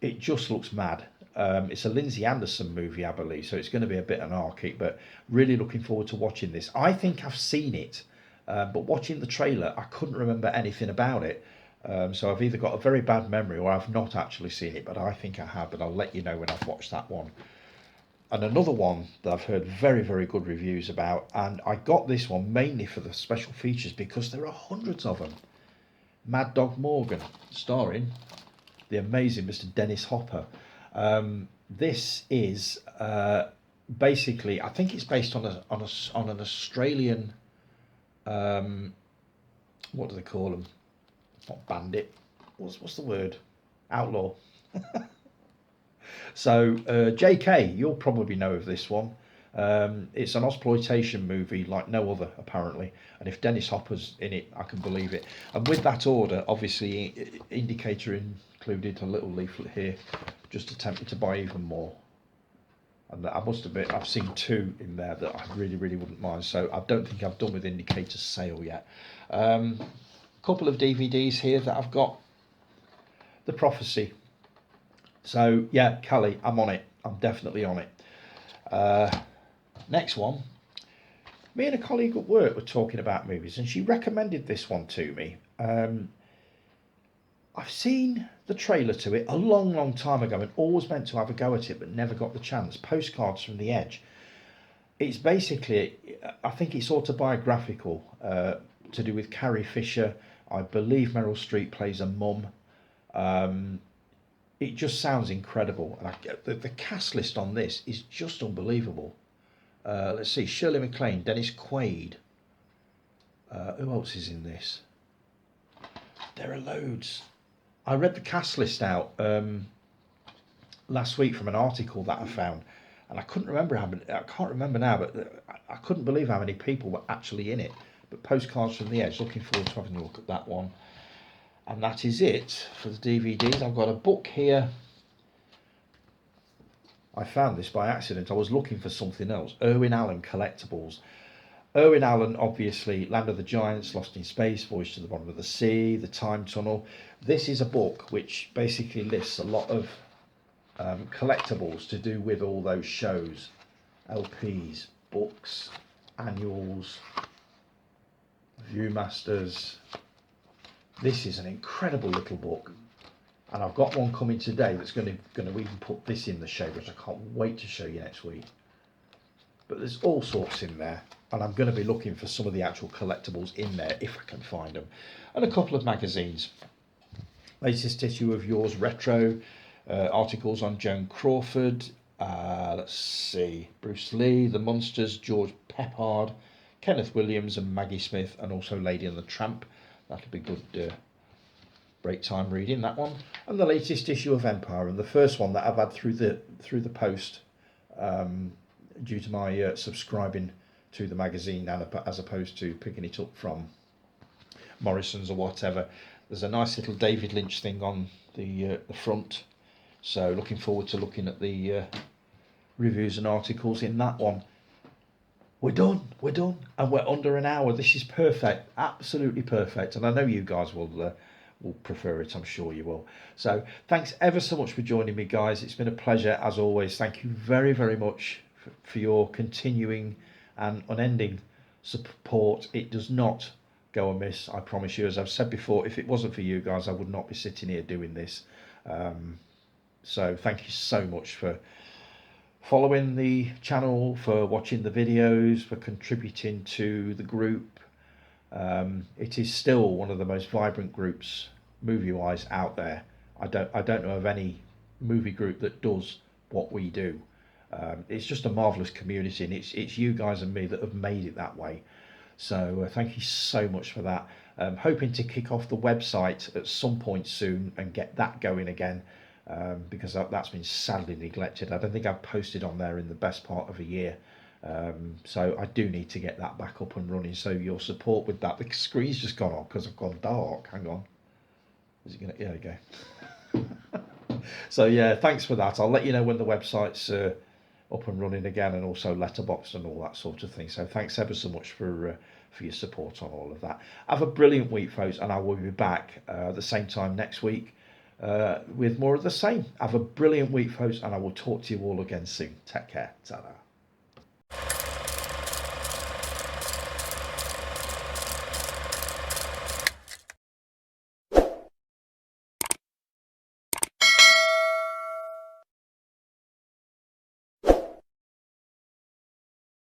[SPEAKER 1] It just looks mad. It's a Lindsay Anderson movie, I believe, so it's going to be a bit anarchic, but really looking forward to watching this. I think I've seen it, but watching the trailer, I couldn't remember anything about it. So I've either got a very bad memory or I've not actually seen it, but I think I have, but I'll let you know when I've watched that one. And another one that I've heard very, very good reviews about, and I got this one mainly for the special features because there are hundreds of them. Mad Dog Morgan, starring the amazing Mr. Dennis Hopper. This is basically, I think it's based on an Australian, what do they call them? Not bandit. What's the word? Outlaw. So JK, you'll probably know of this one. It's an exploitation movie like no other, apparently. And if Dennis Hopper's in it, I can believe it. And with that order, obviously, indicator included a little leaflet here, just to tempt me to buy even more. And I must admit, I've seen 2 in there that I really, really wouldn't mind. So I don't think I've done with indicator's sale yet. Couple of DVDs here that I've got. The Prophecy. So yeah, Callie, I'm on it. I'm definitely on it. Next one. Me and a colleague at work were talking about movies, and she recommended this one to me. I've seen the trailer to it a long, long time ago and always meant to have a go at it, but never got the chance. Postcards from the Edge. It's basically, I think it's autobiographical, to do with Carrie Fisher. I believe Meryl Streep plays a mum. It just sounds incredible. And the cast list on this is just unbelievable. Let's see, Shirley MacLaine, Dennis Quaid. Who else is in this? There are loads. I read the cast list out last week from an article that I found, and I couldn't remember how many. I can't remember now, but I couldn't believe how many people were actually in it. But Postcards from the Edge. Looking forward to having a look at that one. And that is it for the DVDs. I've got a book here. I found this by accident. I was looking for something else. Irwin Allen Collectibles. Irwin Allen, obviously, Land of the Giants, Lost in Space, Voyage to the Bottom of the Sea, The Time Tunnel. This is a book which basically lists a lot of collectibles to do with all those shows. LPs, books, annuals, Viewmasters. This is an incredible little book, and I've got one coming today that's going to even put this in the show, which I can't wait to show you next week. But there's all sorts in there, and I'm going to be looking for some of the actual collectibles in there if I can find them, and a couple of magazines. Latest issue of Yours Retro, articles on Joan Crawford. Let's see, Bruce Lee, The Munsters, George Peppard, Kenneth Williams, and Maggie Smith, and also Lady and the Tramp. That'll be good break time reading, that one. And the latest issue of Empire, and the first one that I've had through the post, due to my subscribing to the magazine as opposed to picking it up from Morrison's or whatever. There's a nice little David Lynch thing on the front, so looking forward to looking at the reviews and articles in that one. We're done, and we're under an hour. This is perfect, absolutely perfect, and I know you guys will prefer it. I'm sure you will. So thanks ever so much for joining me, guys. It's been a pleasure as always. Thank you very, very much for your continuing and unending support. It does not go amiss, I promise you. As I've said before, if it wasn't for you guys, I would not be sitting here doing this. So thank you so much for following the channel, for watching the videos, for contributing to the group. It is still one of the most vibrant groups movie wise out there. I don't know of any movie group that does what we do. It's just a marvelous community, and it's you guys and me that have made it that way. So thank you so much for that. Hoping to kick off the website at some point soon and get that going again, because that's been sadly neglected. I don't think I've posted on there in the best part of a year. So I do need to get that back up and running. So your support with that. The screen's just gone off because I've gone dark. Hang on. Is it gonna? Yeah, there we go. So yeah, thanks for that. I'll let you know when the website's up and running again, and also letterboxed and all that sort of thing. So thanks ever so much for your support on all of that. Have a brilliant week, folks, and I will be back at the same time next week with more of the same. Have a brilliant week, folks, and I will talk to you all again soon. Take care. Ta-da.